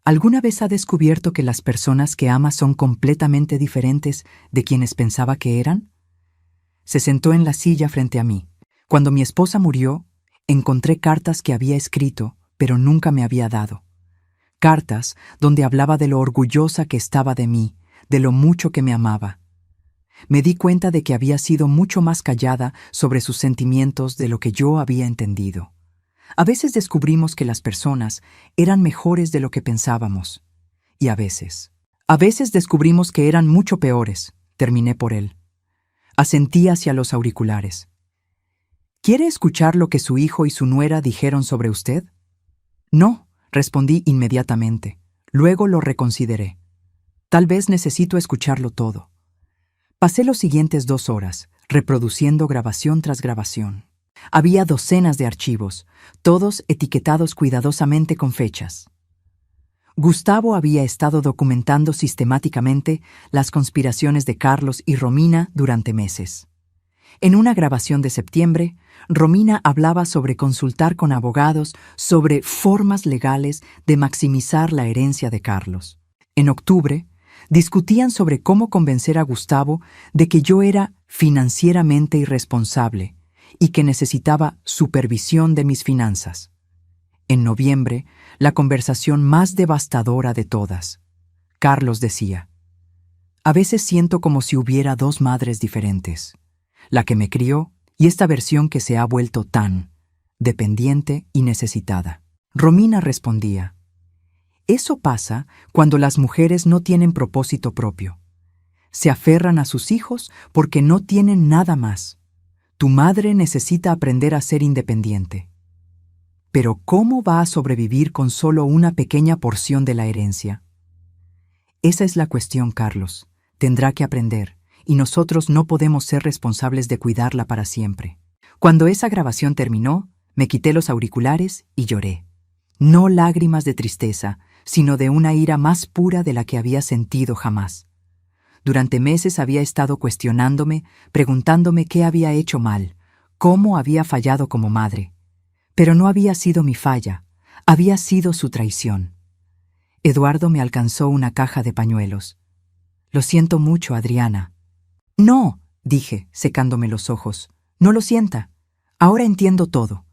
¿alguna vez ha descubierto que las personas que ama son completamente diferentes de quienes pensaba que eran? Se sentó en la silla frente a mí. Cuando mi esposa murió, encontré cartas que había escrito, pero nunca me había dado. Cartas donde hablaba de lo orgullosa que estaba de mí, de lo mucho que me amaba. Me di cuenta de que había sido mucho más callada sobre sus sentimientos de lo que yo había entendido. A veces descubrimos que las personas eran mejores de lo que pensábamos. Y a veces descubrimos que eran mucho peores. Terminé por él. Asentí hacia los auriculares. ¿Quiere escuchar lo que su hijo y su nuera dijeron sobre usted? No, respondí inmediatamente. Luego lo reconsideré. Tal vez necesito escucharlo todo. Pasé los siguientes 2 horas, reproduciendo grabación tras grabación. Había docenas de archivos, todos etiquetados cuidadosamente con fechas. Gustavo había estado documentando sistemáticamente las conspiraciones de Carlos y Romina durante meses. En una grabación de septiembre, Romina hablaba sobre consultar con abogados sobre formas legales de maximizar la herencia de Carlos. En octubre, discutían sobre cómo convencer a Gustavo de que yo era financieramente irresponsable y que necesitaba supervisión de mis finanzas. En noviembre, la conversación más devastadora de todas. Carlos decía, «A veces siento como si hubiera 2 madres diferentes, la que me crió y esta versión que se ha vuelto tan dependiente y necesitada». Romina respondía, «Eso pasa cuando las mujeres no tienen propósito propio. Se aferran a sus hijos porque no tienen nada más. Tu madre necesita aprender a ser independiente». Pero ¿cómo va a sobrevivir con solo una pequeña porción de la herencia? Esa es la cuestión, Carlos. Tendrá que aprender, y nosotros no podemos ser responsables de cuidarla para siempre. Cuando esa grabación terminó, me quité los auriculares y lloré. No lágrimas de tristeza, sino de una ira más pura de la que había sentido jamás. Durante meses había estado cuestionándome, preguntándome qué había hecho mal, cómo había fallado como madre. Pero no había sido mi falla, había sido su traición. Eduardo me alcanzó una caja de pañuelos. «Lo siento mucho, Adriana». «No», dije, secándome los ojos. «No lo sienta. Ahora entiendo todo».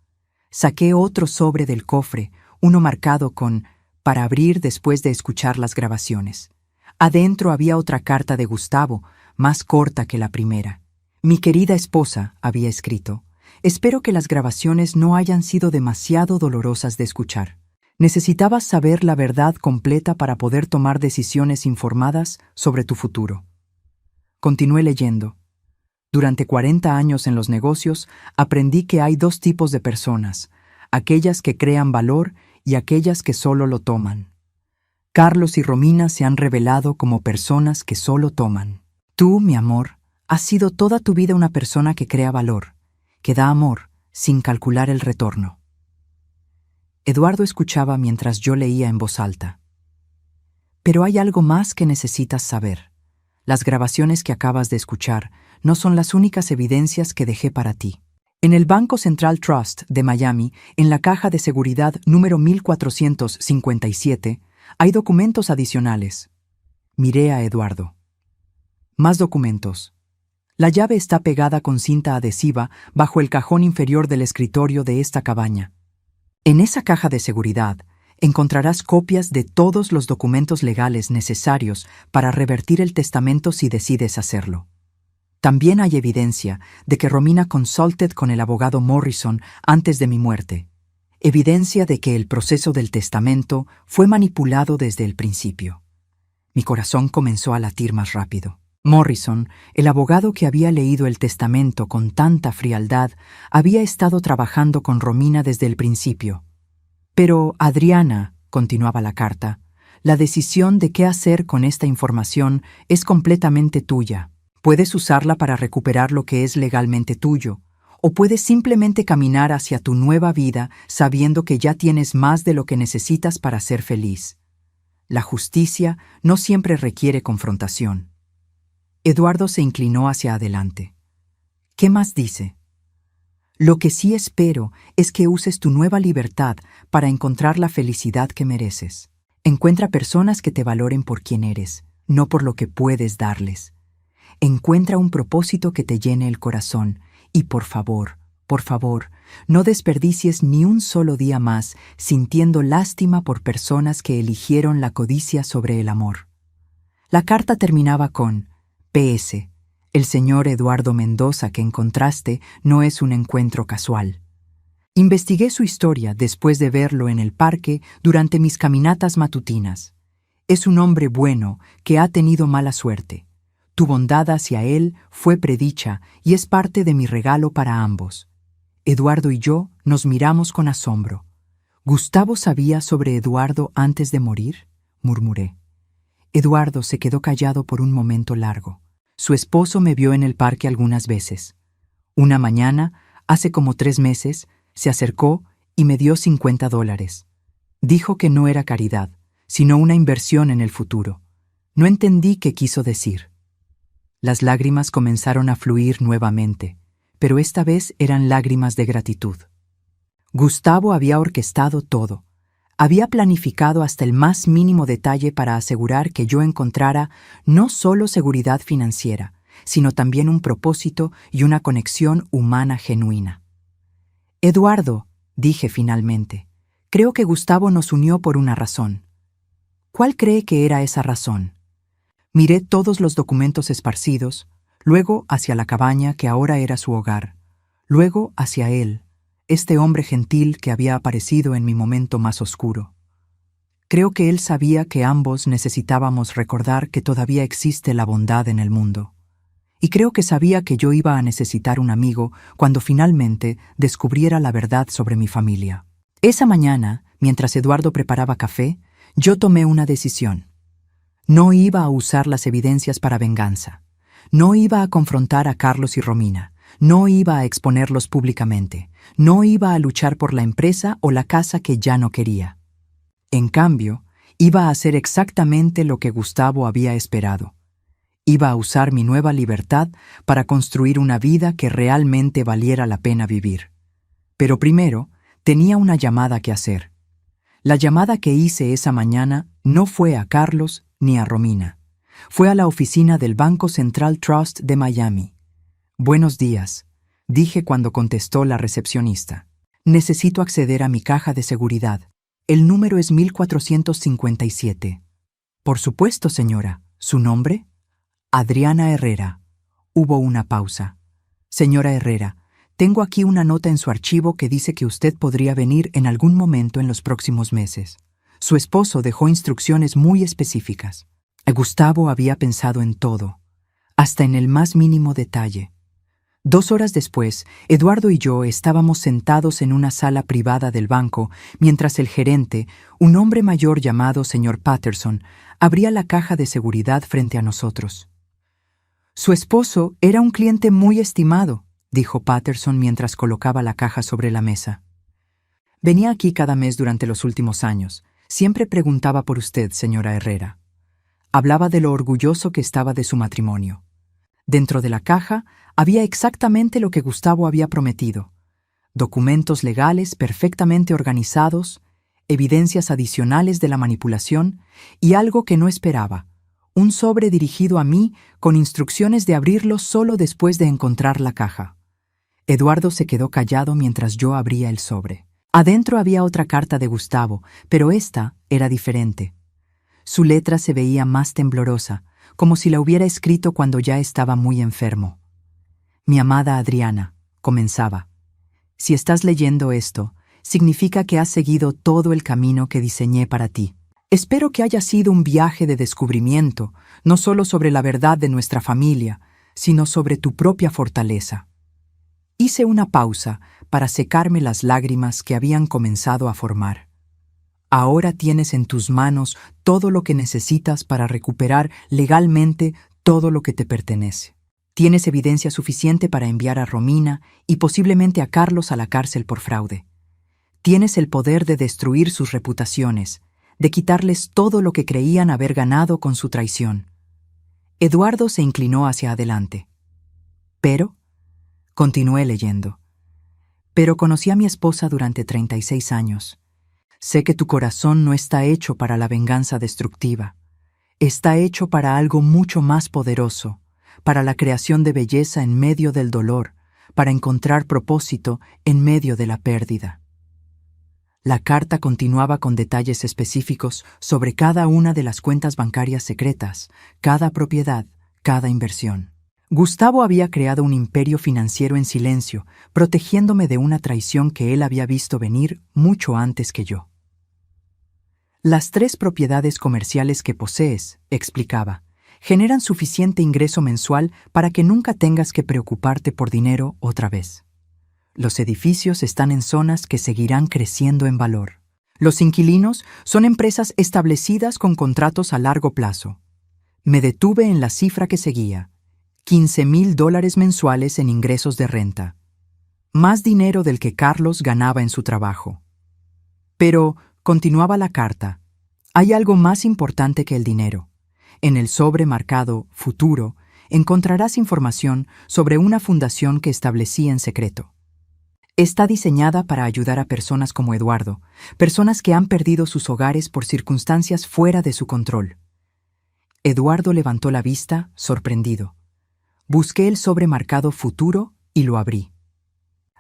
Saqué otro sobre del cofre, uno marcado con «para abrir después de escuchar las grabaciones». Adentro había otra carta de Gustavo, más corta que la primera. «Mi querida esposa», había escrito, «espero que las grabaciones no hayan sido demasiado dolorosas de escuchar. Necesitabas saber la verdad completa para poder tomar decisiones informadas sobre tu futuro». Continué leyendo. Durante 40 años en los negocios, aprendí que hay dos tipos de personas, aquellas que crean valor y aquellas que solo lo toman. Carlos y Romina se han revelado como personas que solo toman. Tú, mi amor, has sido toda tu vida una persona que crea valor, que da amor, sin calcular el retorno. Eduardo escuchaba mientras yo leía en voz alta. Pero hay algo más que necesitas saber. Las grabaciones que acabas de escuchar no son las únicas evidencias que dejé para ti. En el Banco Central Trust de Miami, en la caja de seguridad número 1457, hay documentos adicionales. Miré a Eduardo. Más documentos. La llave está pegada con cinta adhesiva bajo el cajón inferior del escritorio de esta cabaña. En esa caja de seguridad encontrarás copias de todos los documentos legales necesarios para revertir el testamento si decides hacerlo. También hay evidencia de que Romina consulted con el abogado Morrison antes de mi muerte. Evidencia de que el proceso del testamento fue manipulado desde el principio. Mi corazón comenzó a latir más rápido. Morrison, el abogado que había leído el testamento con tanta frialdad, había estado trabajando con Romina desde el principio. Pero, Adriana, continuaba la carta, la decisión de qué hacer con esta información es completamente tuya. Puedes usarla para recuperar lo que es legalmente tuyo, o puedes simplemente caminar hacia tu nueva vida sabiendo que ya tienes más de lo que necesitas para ser feliz. La justicia no siempre requiere confrontación. Eduardo se inclinó hacia adelante. ¿Qué más dice? Lo que sí espero es que uses tu nueva libertad para encontrar la felicidad que mereces. Encuentra personas que te valoren por quien eres, no por lo que puedes darles. Encuentra un propósito que te llene el corazón y por favor, no desperdicies ni un solo día más sintiendo lástima por personas que eligieron la codicia sobre el amor. La carta terminaba con PS. El señor Eduardo Mendoza que encontraste no es un encuentro casual. Investigué su historia después de verlo en el parque durante mis caminatas matutinas. Es un hombre bueno que ha tenido mala suerte. Tu bondad hacia él fue predicha y es parte de mi regalo para ambos. Eduardo y yo nos miramos con asombro. ¿Gustavo sabía sobre Eduardo antes de morir?, murmuré. Eduardo se quedó callado por un momento largo. Su esposo me vio en el parque algunas veces. Una mañana, hace como 3 meses, se acercó y me dio $50. Dijo que no era caridad, sino una inversión en el futuro. No entendí qué quiso decir. Las lágrimas comenzaron a fluir nuevamente, pero esta vez eran lágrimas de gratitud. Gustavo había orquestado todo. Había planificado hasta el más mínimo detalle para asegurar que yo encontrara no solo seguridad financiera, sino también un propósito y una conexión humana genuina. Eduardo, dije finalmente, creo que Gustavo nos unió por una razón. ¿Cuál cree que era esa razón? Miré todos los documentos esparcidos, luego hacia la cabaña que ahora era su hogar, luego hacia él, este hombre gentil que había aparecido en mi momento más oscuro. Creo que él sabía que ambos necesitábamos recordar que todavía existe la bondad en el mundo. Y creo que sabía que yo iba a necesitar un amigo cuando finalmente descubriera la verdad sobre mi familia. Esa mañana, mientras Eduardo preparaba café, yo tomé una decisión. No iba a usar las evidencias para venganza. No iba a confrontar a Carlos y Romina. No iba a exponerlos públicamente. No iba a luchar por la empresa o la casa que ya no quería. En cambio, iba a hacer exactamente lo que Gustavo había esperado. Iba a usar mi nueva libertad para construir una vida que realmente valiera la pena vivir. Pero primero, tenía una llamada que hacer. La llamada que hice esa mañana no fue a Carlos ni a Romina. Fue a la oficina del Banco Central Trust de Miami. «Buenos días», dije cuando contestó la recepcionista. «Necesito acceder a mi caja de seguridad. El número es 1457. «Por supuesto, señora. ¿Su nombre?» «Adriana Herrera». Hubo una pausa. «Señora Herrera, tengo aquí una nota en su archivo que dice que usted podría venir en algún momento en los próximos meses. Su esposo dejó instrucciones muy específicas». Gustavo había pensado en todo, hasta en el más mínimo detalle. 2 horas después, Eduardo y yo estábamos sentados en una sala privada del banco mientras el gerente, un hombre mayor llamado señor Patterson, abría la caja de seguridad frente a nosotros. Su esposo era un cliente muy estimado, dijo Patterson mientras colocaba la caja sobre la mesa. Venía aquí cada mes durante los últimos años. Siempre preguntaba por usted, señora Herrera. Hablaba de lo orgulloso que estaba de su matrimonio. Dentro de la caja había exactamente lo que Gustavo había prometido: documentos legales perfectamente organizados, evidencias adicionales de la manipulación y algo que no esperaba: un sobre dirigido a mí con instrucciones de abrirlo solo después de encontrar la caja. Eduardo se quedó callado mientras yo abría el sobre. Adentro había otra carta de Gustavo, pero esta era diferente. Su letra se veía más temblorosa, como si la hubiera escrito cuando ya estaba muy enfermo. Mi amada Adriana, comenzaba. Si estás leyendo esto, significa que has seguido todo el camino que diseñé para ti. Espero que haya sido un viaje de descubrimiento, no solo sobre la verdad de nuestra familia, sino sobre tu propia fortaleza. Hice una pausa para secarme las lágrimas que habían comenzado a formar. Ahora tienes en tus manos todo lo que necesitas para recuperar legalmente todo lo que te pertenece. Tienes evidencia suficiente para enviar a Romina y posiblemente a Carlos a la cárcel por fraude. Tienes el poder de destruir sus reputaciones, de quitarles todo lo que creían haber ganado con su traición. Eduardo se inclinó hacia adelante. Pero, continué leyendo, pero conocí a mi esposa durante 36 años. Sé que tu corazón no está hecho para la venganza destructiva. Está hecho para algo mucho más poderoso, para la creación de belleza en medio del dolor, para encontrar propósito en medio de la pérdida. La carta continuaba con detalles específicos sobre cada una de las cuentas bancarias secretas, cada propiedad, cada inversión. Gustavo había creado un imperio financiero en silencio, protegiéndome de una traición que él había visto venir mucho antes que yo. Las 3 propiedades comerciales que posees, explicaba, generan suficiente ingreso mensual para que nunca tengas que preocuparte por dinero otra vez. Los edificios están en zonas que seguirán creciendo en valor. Los inquilinos son empresas establecidas con contratos a largo plazo. Me detuve en la cifra que seguía: $15,000 mensuales en ingresos de renta. Más dinero del que Carlos ganaba en su trabajo. Pero, continuaba la carta, hay algo más importante que el dinero. En el sobre marcado Futuro encontrarás información sobre una fundación que establecí en secreto. Está diseñada para ayudar a personas como Eduardo, personas que han perdido sus hogares por circunstancias fuera de su control. Eduardo levantó la vista, sorprendido. Busqué el sobre marcado Futuro y lo abrí.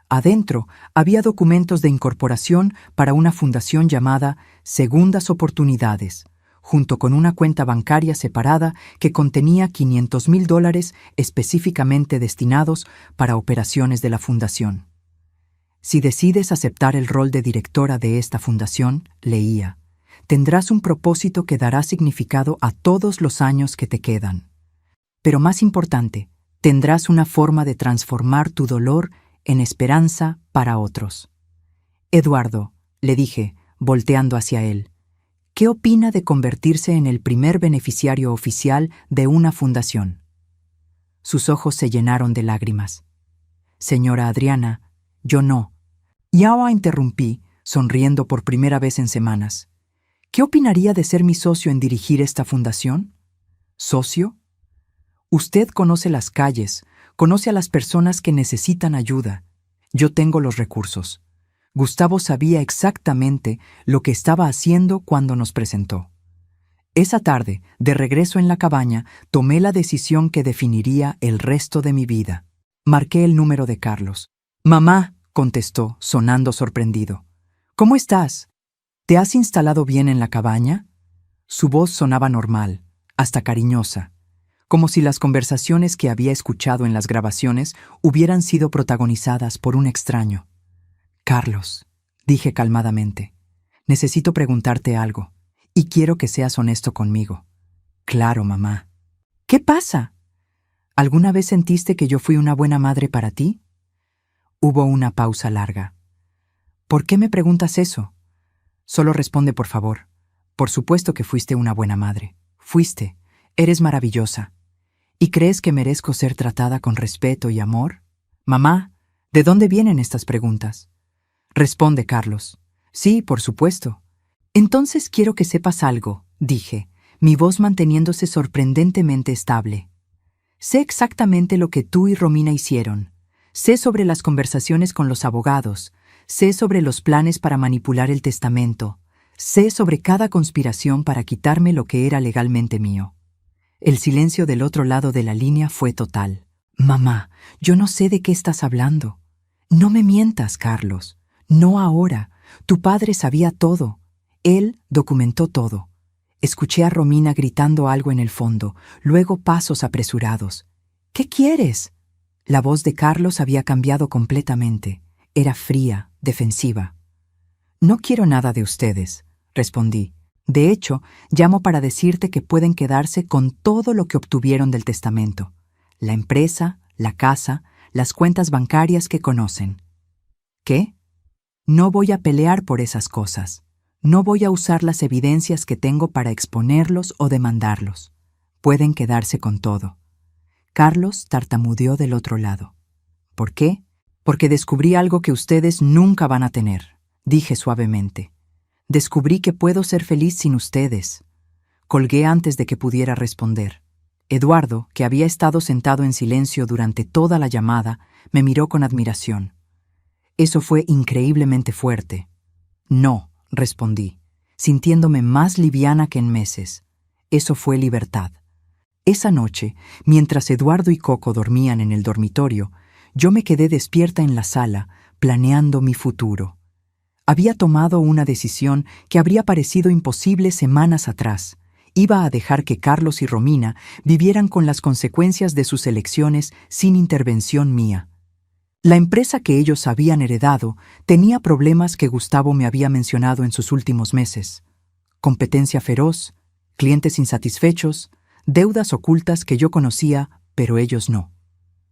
Adentro había documentos de incorporación para una fundación llamada Segundas Oportunidades, junto con una cuenta bancaria separada que contenía $500,000 específicamente destinados para operaciones de la fundación. Si decides aceptar el rol de directora de esta fundación, leía, tendrás un propósito que dará significado a todos los años que te quedan. Pero más importante, tendrás una forma de transformar tu dolor en esperanza para otros. Eduardo, le dije, volteando hacia él, ¿qué opina de convertirse en el primer beneficiario oficial de una fundación? Sus ojos se llenaron de lágrimas. Señora Adriana, yo no. Y ahora interrumpí, sonriendo por primera vez en semanas. ¿Qué opinaría de ser mi socio en dirigir esta fundación? ¿Socio? Usted conoce las calles, conoce a las personas que necesitan ayuda. Yo tengo los recursos. Gustavo sabía exactamente lo que estaba haciendo cuando nos presentó. Esa tarde, de regreso en la cabaña, tomé la decisión que definiría el resto de mi vida. Marqué el número de Carlos. «Mamá», contestó, sonando sorprendido. «¿Cómo estás? ¿Te has instalado bien en la cabaña?» Su voz sonaba normal, hasta cariñosa, como si las conversaciones que había escuchado en las grabaciones hubieran sido protagonizadas por un extraño. «Carlos», dije calmadamente, «necesito preguntarte algo, y quiero que seas honesto conmigo». «Claro, mamá». «¿Qué pasa?» ¿Alguna vez sentiste que yo fui una buena madre para ti? Hubo una pausa larga. ¿Por qué me preguntas eso? Solo responde, por favor. Por supuesto que fuiste una buena madre. Fuiste. Eres maravillosa. ¿Y crees que merezco ser tratada con respeto y amor? Mamá, ¿de dónde vienen estas preguntas? Responde Carlos. Sí, por supuesto. Entonces quiero que sepas algo, dije, mi voz manteniéndose sorprendentemente estable. Sé exactamente lo que tú y Romina hicieron. Sé sobre las conversaciones con los abogados. Sé sobre los planes para manipular el testamento. Sé sobre cada conspiración para quitarme lo que era legalmente mío. El silencio del otro lado de la línea fue total. Mamá, yo no sé de qué estás hablando. No me mientas, Carlos. No ahora. Tu padre sabía todo. Él documentó todo. Escuché a Romina gritando algo en el fondo, luego pasos apresurados. ¿Qué quieres? La voz de Carlos había cambiado completamente. Era fría, defensiva. No quiero nada de ustedes, respondí. De hecho, llamo para decirte que pueden quedarse con todo lo que obtuvieron del testamento. La empresa, la casa, las cuentas bancarias que conocen. ¿Qué? No voy a pelear por esas cosas. No voy a usar las evidencias que tengo para exponerlos o demandarlos. Pueden quedarse con todo. Carlos tartamudeó del otro lado. ¿Por qué? Porque descubrí algo que ustedes nunca van a tener, dije suavemente. Descubrí que puedo ser feliz sin ustedes. Colgué antes de que pudiera responder. Eduardo, que había estado sentado en silencio durante toda la llamada, me miró con admiración. Eso fue increíblemente fuerte. No, respondí, sintiéndome más liviana que en meses. Eso fue libertad. Esa noche, mientras Eduardo y Coco dormían en el dormitorio, yo me quedé despierta en la sala, planeando mi futuro. Había tomado una decisión que habría parecido imposible semanas atrás. Iba a dejar que Carlos y Romina vivieran con las consecuencias de sus elecciones sin intervención mía. La empresa que ellos habían heredado tenía problemas que Gustavo me había mencionado en sus últimos meses. Competencia feroz, clientes insatisfechos, deudas ocultas que yo conocía, pero ellos no.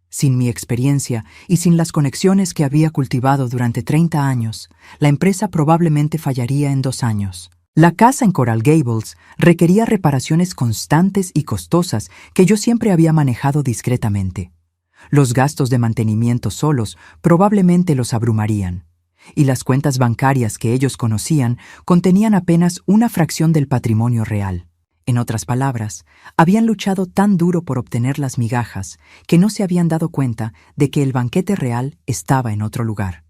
Sin mi experiencia y sin las conexiones que había cultivado durante 30 años, la empresa probablemente fallaría en 2 años. La casa en Coral Gables requería reparaciones constantes y costosas que yo siempre había manejado discretamente. Los gastos de mantenimiento solos probablemente los abrumarían, y las cuentas bancarias que ellos conocían contenían apenas una fracción del patrimonio real. En otras palabras, habían luchado tan duro por obtener las migajas que no se habían dado cuenta de que el banquete real estaba en otro lugar.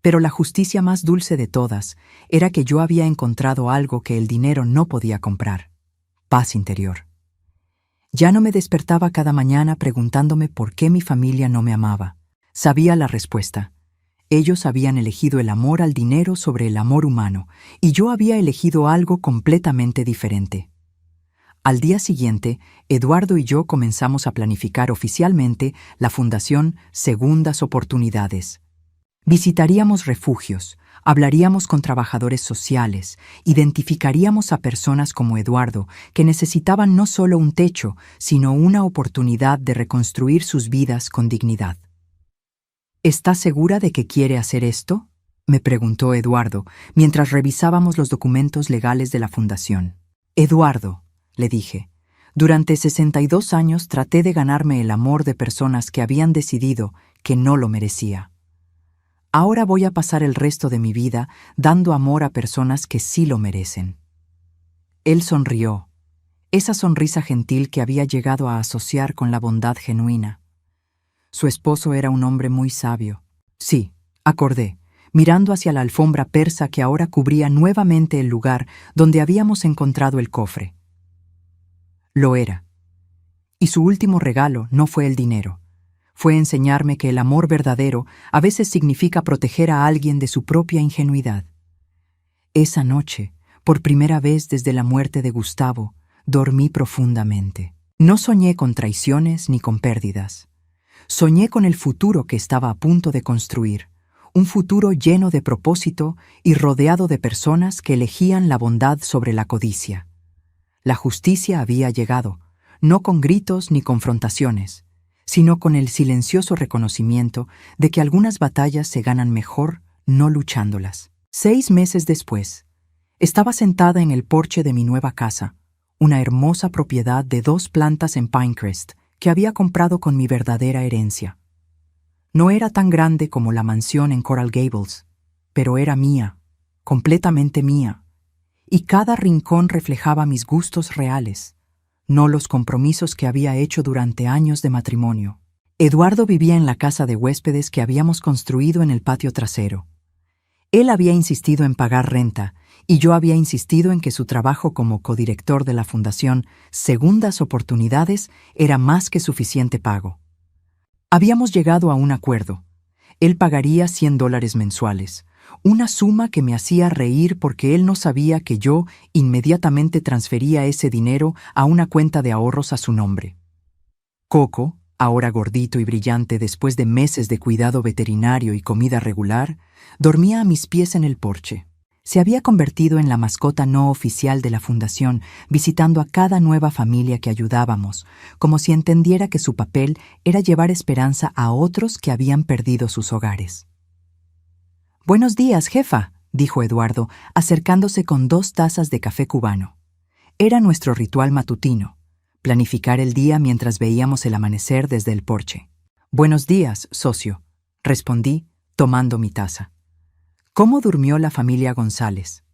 Pero la justicia más dulce de todas era que yo había encontrado algo que el dinero no podía comprar: paz interior. Ya no me despertaba cada mañana preguntándome por qué mi familia no me amaba. Sabía la respuesta. Ellos habían elegido el amor al dinero sobre el amor humano, y yo había elegido algo completamente diferente. Al día siguiente, Eduardo y yo comenzamos a planificar oficialmente la Fundación Segundas Oportunidades. Visitaríamos refugios, hablaríamos con trabajadores sociales, identificaríamos a personas como Eduardo que necesitaban no solo un techo, sino una oportunidad de reconstruir sus vidas con dignidad. ¿Estás segura de que quiere hacer esto?, me preguntó Eduardo mientras revisábamos los documentos legales de la fundación. Eduardo, le dije, durante 62 años traté de ganarme el amor de personas que habían decidido que no lo merecía. Ahora voy a pasar el resto de mi vida dando amor a personas que sí lo merecen. Él sonrió, esa sonrisa gentil que había llegado a asociar con la bondad genuina. Su esposo era un hombre muy sabio. Sí, acordé, mirando hacia la alfombra persa que ahora cubría nuevamente el lugar donde habíamos encontrado el cofre. Lo era. Y su último regalo no fue el dinero. Fue enseñarme que el amor verdadero a veces significa proteger a alguien de su propia ingenuidad. Esa noche, por primera vez desde la muerte de Gustavo, dormí profundamente. No soñé con traiciones ni con pérdidas. Soñé con el futuro que estaba a punto de construir, un futuro lleno de propósito y rodeado de personas que elegían la bondad sobre la codicia. La justicia había llegado, no con gritos ni confrontaciones, sino con el silencioso reconocimiento de que algunas batallas se ganan mejor no luchándolas. 6 meses después, estaba sentada en el porche de mi nueva casa, una hermosa propiedad de 2 plantas en Pinecrest que había comprado con mi verdadera herencia. No era tan grande como la mansión en Coral Gables, pero era mía, completamente mía, y cada rincón reflejaba mis gustos reales, no los compromisos que había hecho durante años de matrimonio. Eduardo vivía en la casa de huéspedes que habíamos construido en el patio trasero. Él había insistido en pagar renta y yo había insistido en que su trabajo como codirector de la Fundación Segundas Oportunidades era más que suficiente pago. Habíamos llegado a un acuerdo. Él pagaría $100 mensuales, una suma que me hacía reír porque él no sabía que yo inmediatamente transfería ese dinero a una cuenta de ahorros a su nombre. Coco, ahora gordito y brillante después de meses de cuidado veterinario y comida regular, dormía a mis pies en el porche. Se había convertido en la mascota no oficial de la fundación, visitando a cada nueva familia que ayudábamos, como si entendiera que su papel era llevar esperanza a otros que habían perdido sus hogares. «Buenos días, jefa», dijo Eduardo, acercándose con 2 tazas de café cubano. Era nuestro ritual matutino, planificar el día mientras veíamos el amanecer desde el porche. «Buenos días, socio», respondí, tomando mi taza. ¿Cómo durmió la familia González?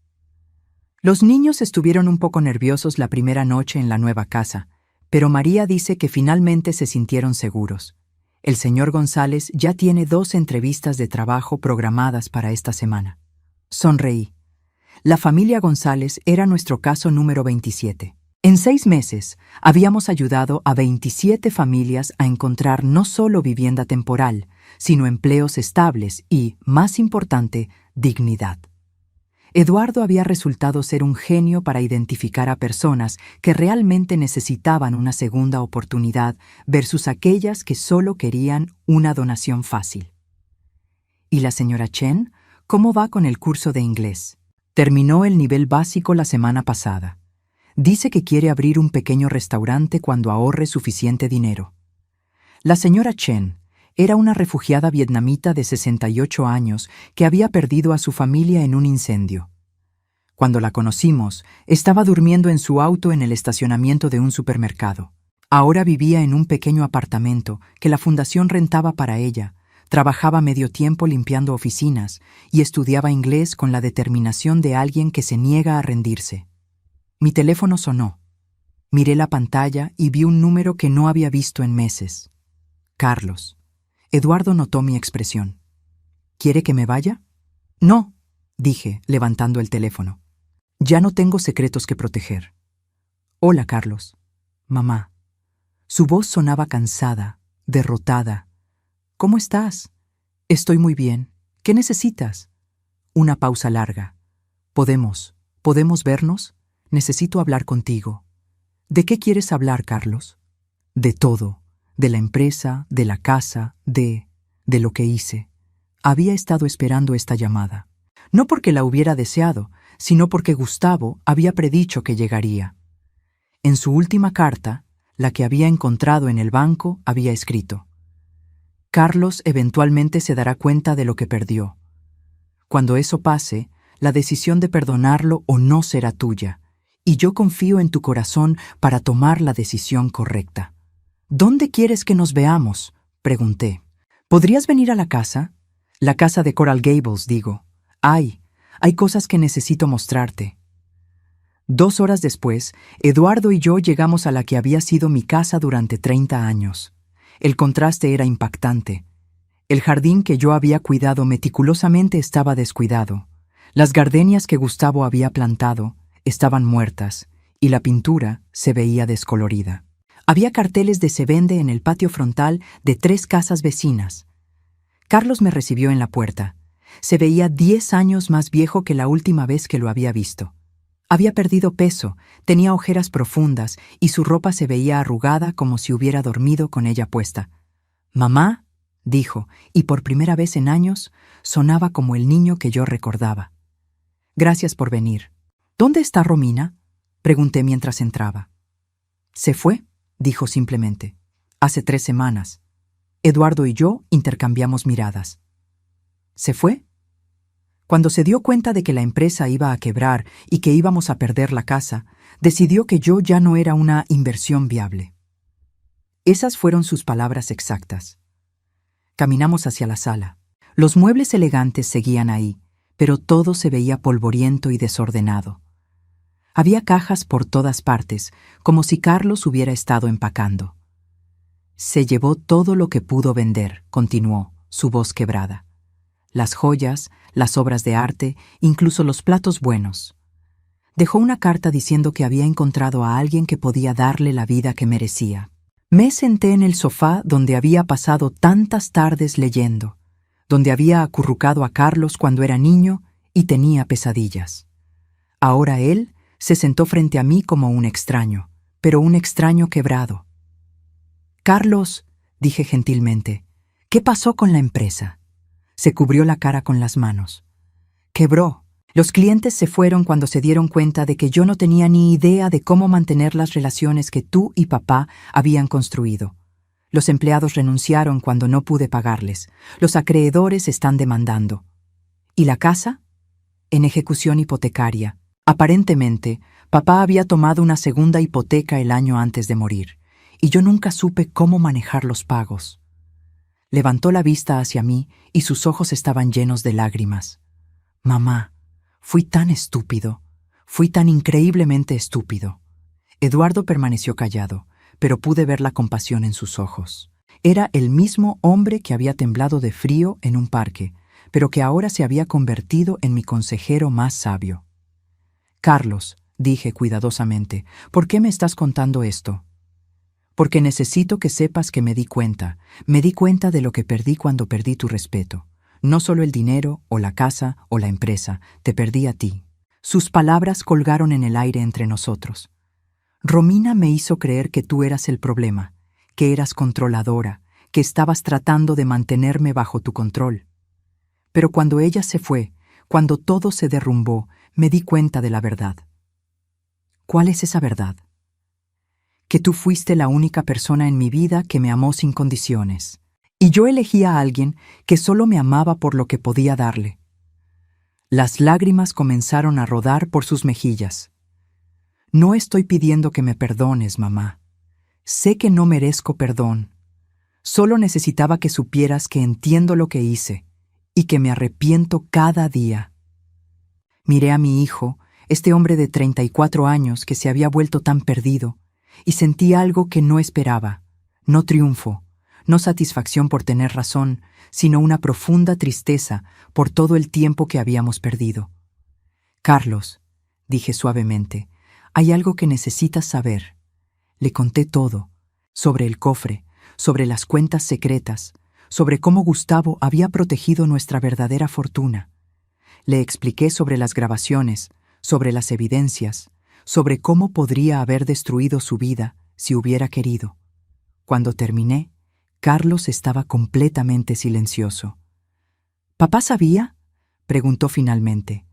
Los niños estuvieron un poco nerviosos la primera noche en la nueva casa, pero María dice que finalmente se sintieron seguros. El señor González ya tiene 2 entrevistas de trabajo programadas para esta semana. Sonreí. La familia González era nuestro caso número 27. En 6 meses, habíamos ayudado a 27 familias a encontrar no solo vivienda temporal, sino empleos estables y, más importante, dignidad. Eduardo había resultado ser un genio para identificar a personas que realmente necesitaban una segunda oportunidad versus aquellas que solo querían una donación fácil. ¿Y la señora Chen? ¿Cómo va con el curso de inglés? Terminó el nivel básico la semana pasada. Dice que quiere abrir un pequeño restaurante cuando ahorre suficiente dinero. La señora Chen era una refugiada vietnamita de 68 años que había perdido a su familia en un incendio. Cuando la conocimos, estaba durmiendo en su auto en el estacionamiento de un supermercado. Ahora vivía en un pequeño apartamento que la fundación rentaba para ella, trabajaba medio tiempo limpiando oficinas y estudiaba inglés con la determinación de alguien que se niega a rendirse. Mi teléfono sonó. Miré la pantalla y vi un número que no había visto en meses. Carlos. Eduardo notó mi expresión. ¿Quiere que me vaya? No, dije, levantando el teléfono. Ya no tengo secretos que proteger. Hola, Carlos. Mamá. Su voz sonaba cansada, derrotada. ¿Cómo estás? Estoy muy bien. ¿Qué necesitas? Una pausa larga. ¿Podemos vernos? Necesito hablar contigo. ¿De qué quieres hablar, Carlos? De todo. De la empresa, de la casa, de lo que hice. Había estado esperando esta llamada. No porque la hubiera deseado, sino porque Gustavo había predicho que llegaría. En su última carta, la que había encontrado en el banco, había escrito: Carlos eventualmente se dará cuenta de lo que perdió. Cuando eso pase, la decisión de perdonarlo o no será tuya, y yo confío en tu corazón para tomar la decisión correcta. ¿Dónde quieres que nos veamos?, pregunté. ¿Podrías venir a la casa? La casa de Coral Gables, digo. Hay cosas que necesito mostrarte. 2 horas después, Eduardo y yo llegamos a la que había sido mi casa durante 30 años. El contraste era impactante. El jardín que yo había cuidado meticulosamente estaba descuidado. Las gardenias que Gustavo había plantado estaban muertas y la pintura se veía descolorida. Había carteles de se vende en el patio frontal de 3 casas vecinas. Carlos me recibió en la puerta. Se veía 10 años más viejo que la última vez que lo había visto. Había perdido peso, tenía ojeras profundas y su ropa se veía arrugada como si hubiera dormido con ella puesta. «Mamá», dijo, y por primera vez en años sonaba como el niño que yo recordaba. «Gracias por venir». «¿Dónde está Romina?», pregunté mientras entraba. «Se fue», dijo simplemente. Hace 3 semanas. Eduardo y yo intercambiamos miradas. ¿Se fue? Cuando se dio cuenta de que la empresa iba a quebrar y que íbamos a perder la casa, decidió que yo ya no era una inversión viable. Esas fueron sus palabras exactas. Caminamos hacia la sala. Los muebles elegantes seguían ahí, pero todo se veía polvoriento y desordenado. Había cajas por todas partes, como si Carlos hubiera estado empacando. Se llevó todo lo que pudo vender, continuó, su voz quebrada. Las joyas, las obras de arte, incluso los platos buenos. Dejó una carta diciendo que había encontrado a alguien que podía darle la vida que merecía. Me senté en el sofá donde había pasado tantas tardes leyendo, donde había acurrucado a Carlos cuando era niño y tenía pesadillas. Ahora él se sentó frente a mí como un extraño, pero un extraño quebrado. «Carlos», dije gentilmente, «¿qué pasó con la empresa?» Se cubrió la cara con las manos. «Quebró. Los clientes se fueron cuando se dieron cuenta de que yo no tenía ni idea de cómo mantener las relaciones que tú y papá habían construido. Los empleados renunciaron cuando no pude pagarles. Los acreedores están demandando. ¿Y la casa? En ejecución hipotecaria. Aparentemente, papá había tomado una segunda hipoteca el año antes de morir, y yo nunca supe cómo manejar los pagos». Levantó la vista hacia mí y sus ojos estaban llenos de lágrimas. «Mamá, fui tan estúpido, fui tan increíblemente estúpido». Eduardo permaneció callado, pero pude ver la compasión en sus ojos. Era el mismo hombre que había temblado de frío en un parque, pero que ahora se había convertido en mi consejero más sabio. «Carlos», dije cuidadosamente, «¿por qué me estás contando esto?» «Porque necesito que sepas que me di cuenta de lo que perdí cuando perdí tu respeto. No solo el dinero, o la casa, o la empresa, te perdí a ti». Sus palabras colgaron en el aire entre nosotros. «Romina me hizo creer que tú eras el problema, que eras controladora, que estabas tratando de mantenerme bajo tu control. Pero cuando ella se fue, cuando todo se derrumbó, me di cuenta de la verdad». «¿Cuál es esa verdad?» «Que tú fuiste la única persona en mi vida que me amó sin condiciones. Y yo elegí a alguien que solo me amaba por lo que podía darle». Las lágrimas comenzaron a rodar por sus mejillas. «No estoy pidiendo que me perdones, mamá. Sé que no merezco perdón. Solo necesitaba que supieras que entiendo lo que hice y que me arrepiento cada día». Miré a mi hijo, este hombre de 34 años que se había vuelto tan perdido, y sentí algo que no esperaba, no triunfo, no satisfacción por tener razón, sino una profunda tristeza por todo el tiempo que habíamos perdido. «Carlos», dije suavemente, «hay algo que necesitas saber». Le conté todo, sobre el cofre, sobre las cuentas secretas, sobre cómo Gustavo había protegido nuestra verdadera fortuna. Le expliqué sobre las grabaciones, sobre las evidencias, sobre cómo podría haber destruido su vida si hubiera querido. Cuando terminé, Carlos estaba completamente silencioso. «¿Papá sabía?», preguntó finalmente.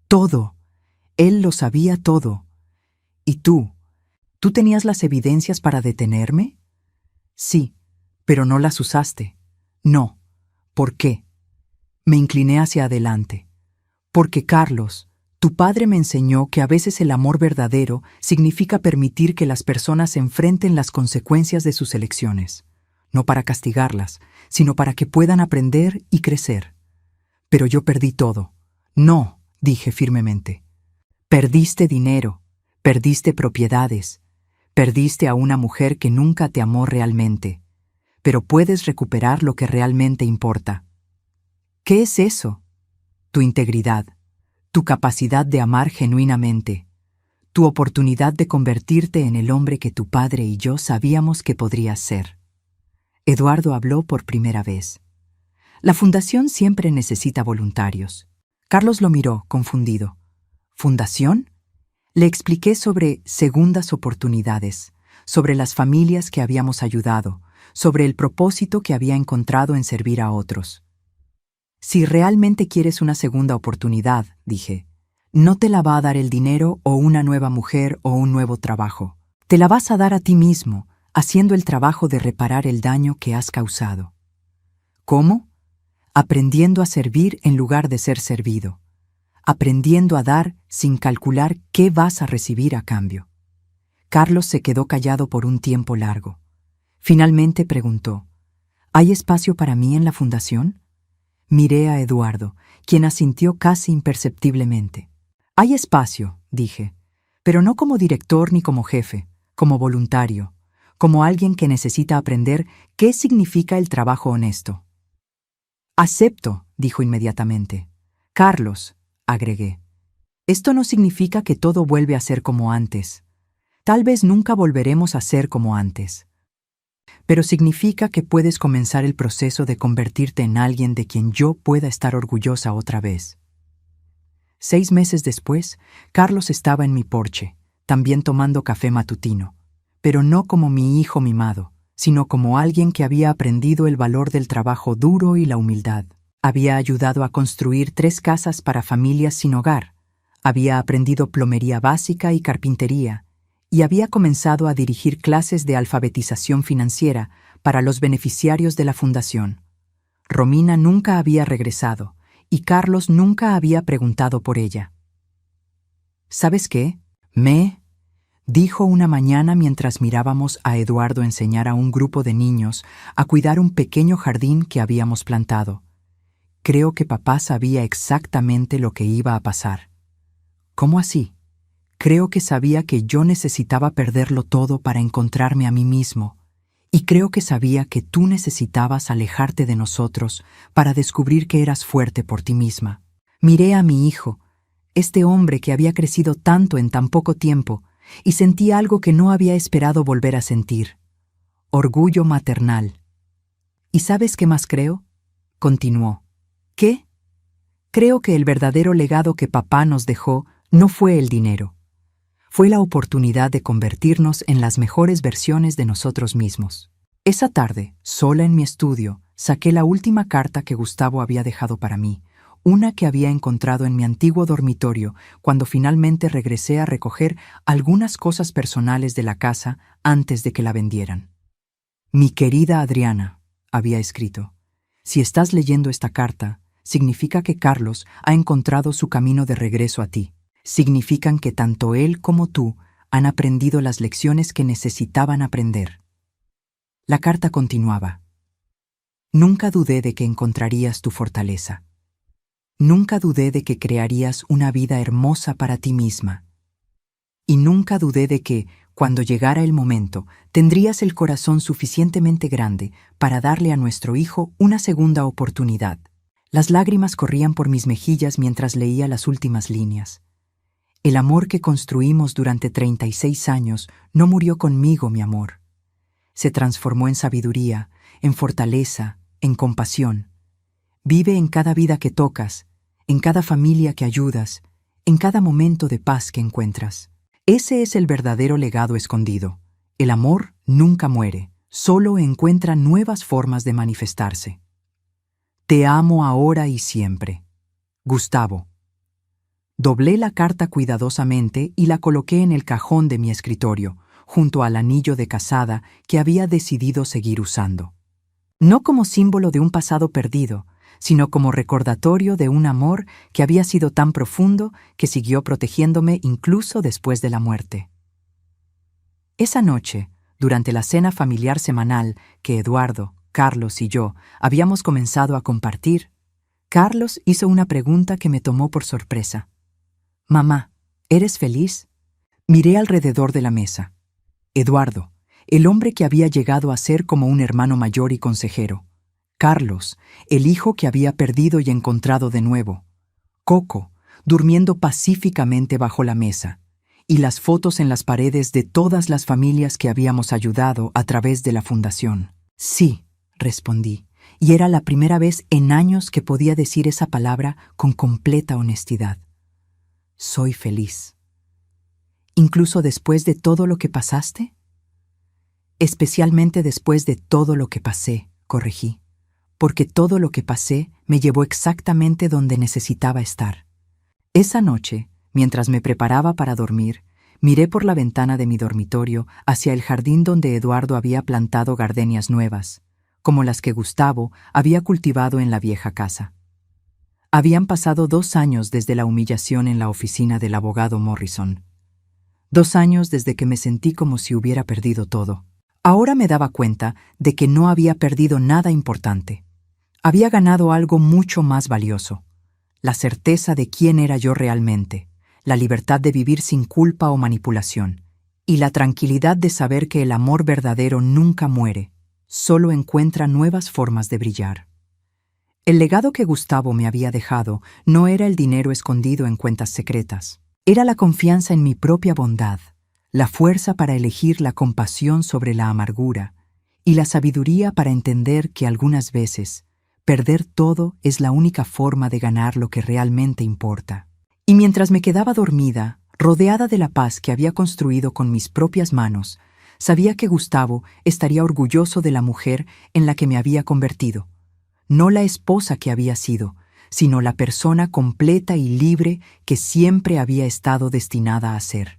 «Todo. Él lo sabía todo. ¿Y tú? ¿Tú tenías las evidencias para detenerme?» «Sí, pero no las usaste». «No. ¿Por qué?» Me incliné hacia adelante. «Porque, Carlos, tu padre me enseñó que a veces el amor verdadero significa permitir que las personas enfrenten las consecuencias de sus elecciones, no para castigarlas, sino para que puedan aprender y crecer. Pero yo perdí todo». «No», dije firmemente. «Perdiste dinero, perdiste propiedades, perdiste a una mujer que nunca te amó realmente, pero puedes recuperar lo que realmente importa». «¿Qué es eso?» «Tu integridad, tu capacidad de amar genuinamente, tu oportunidad de convertirte en el hombre que tu padre y yo sabíamos que podrías ser». Eduardo habló por primera vez. «La fundación siempre necesita voluntarios». Carlos lo miró, confundido. «¿Fundación?». Le expliqué sobre segundas oportunidades, sobre las familias que habíamos ayudado, sobre el propósito que había encontrado en servir a otros. «Si realmente quieres una segunda oportunidad», dije, «no te la va a dar el dinero o una nueva mujer o un nuevo trabajo. Te la vas a dar a ti mismo, haciendo el trabajo de reparar el daño que has causado. ¿Cómo? Aprendiendo a servir en lugar de ser servido, aprendiendo a dar sin calcular qué vas a recibir a cambio. Carlos se quedó callado por un tiempo largo. Finalmente preguntó, ¿hay espacio para mí en la fundación? Miré a Eduardo, quien asintió casi imperceptiblemente. Hay espacio, dije, pero no como director ni como jefe, como voluntario, como alguien que necesita aprender qué significa el trabajo honesto. Acepto, dijo inmediatamente. Carlos, agregué, esto no significa que todo vuelve a ser como antes. Tal vez nunca volveremos a ser como antes. Pero significa que puedes comenzar el proceso de convertirte en alguien de quien yo pueda estar orgullosa otra vez. 6 meses después, Carlos estaba en mi porche, también tomando café matutino, pero no como mi hijo mimado, sino como alguien que había aprendido el valor del trabajo duro y la humildad. Había ayudado a construir 3 casas para familias sin hogar, había aprendido plomería básica y carpintería, y había comenzado a dirigir clases de alfabetización financiera para los beneficiarios de la fundación. Romina nunca había regresado, y Carlos nunca había preguntado por ella. ¿Sabes qué? Dijo una mañana mientras mirábamos a Eduardo enseñar a un grupo de niños a cuidar un pequeño jardín que habíamos plantado. Creo que papá sabía exactamente lo que iba a pasar. ¿Cómo así? Creo que sabía que yo necesitaba perderlo todo para encontrarme a mí mismo, y creo que sabía que tú necesitabas alejarte de nosotros para descubrir que eras fuerte por ti misma. Miré a mi hijo, este hombre que había crecido tanto en tan poco tiempo, y sentí algo que no había esperado volver a sentir: orgullo maternal. ¿Y sabes qué más creo? Continuó. ¿Qué? Creo que el verdadero legado que papá nos dejó no fue el dinero. Fue la oportunidad de convertirnos en las mejores versiones de nosotros mismos. Esa tarde, sola en mi estudio, saqué la última carta que Gustavo había dejado para mí, una que había encontrado en mi antiguo dormitorio cuando finalmente regresé a recoger algunas cosas personales de la casa antes de que la vendieran. Mi querida Adriana, había escrito, si estás leyendo esta carta, significa que Carlos ha encontrado su camino de regreso a ti. Significan que tanto él como tú han aprendido las lecciones que necesitaban aprender. La carta continuaba. Nunca dudé de que encontrarías tu fortaleza. Nunca dudé de que crearías una vida hermosa para ti misma. Y nunca dudé de que, cuando llegara el momento, tendrías el corazón suficientemente grande para darle a nuestro hijo una segunda oportunidad. Las lágrimas corrían por mis mejillas mientras leía las últimas líneas. El amor que construimos durante 36 años no murió conmigo, mi amor. Se transformó en sabiduría, en fortaleza, en compasión. Vive en cada vida que tocas, en cada familia que ayudas, en cada momento de paz que encuentras. Ese es el verdadero legado escondido. El amor nunca muere, solo encuentra nuevas formas de manifestarse. Te amo ahora y siempre. Gustavo. Doblé la carta cuidadosamente y la coloqué en el cajón de mi escritorio, junto al anillo de casada que había decidido seguir usando. No como símbolo de un pasado perdido, sino como recordatorio de un amor que había sido tan profundo que siguió protegiéndome incluso después de la muerte. Esa noche, durante la cena familiar semanal que Eduardo, Carlos y yo habíamos comenzado a compartir, Carlos hizo una pregunta que me tomó por sorpresa. «Mamá, ¿eres feliz?» Miré alrededor de la mesa. Eduardo, el hombre que había llegado a ser como un hermano mayor y consejero. Carlos, el hijo que había perdido y encontrado de nuevo. Coco, durmiendo pacíficamente bajo la mesa. Y las fotos en las paredes de todas las familias que habíamos ayudado a través de la fundación. Sí, respondí, y era la primera vez en años que podía decir esa palabra con completa honestidad. Soy feliz. ¿Incluso después de todo lo que pasaste? Especialmente después de todo lo que pasé, corregí, porque todo lo que pasé me llevó exactamente donde necesitaba estar. Esa noche, mientras me preparaba para dormir, Miré por la ventana de mi dormitorio hacia el jardín donde Eduardo había plantado gardenias nuevas, como las que Gustavo había cultivado en la vieja casa. Habían pasado 2 años desde la humillación en la oficina del abogado Morrison. 2 años desde que me sentí como si hubiera perdido todo. Ahora me daba cuenta de que no había perdido nada importante. Había ganado algo mucho más valioso: la certeza de quién era yo realmente, la libertad de vivir sin culpa o manipulación, y la tranquilidad de saber que el amor verdadero nunca muere, solo encuentra nuevas formas de brillar. El legado que Gustavo me había dejado no era el dinero escondido en cuentas secretas. Era la confianza en mi propia bondad, la fuerza para elegir la compasión sobre la amargura y la sabiduría para entender que algunas veces perder todo es la única forma de ganar lo que realmente importa. Y mientras me quedaba dormida, rodeada de la paz que había construido con mis propias manos, sabía que Gustavo estaría orgulloso de la mujer en la que me había convertido. No la esposa que había sido, sino la persona completa y libre que siempre había estado destinada a ser.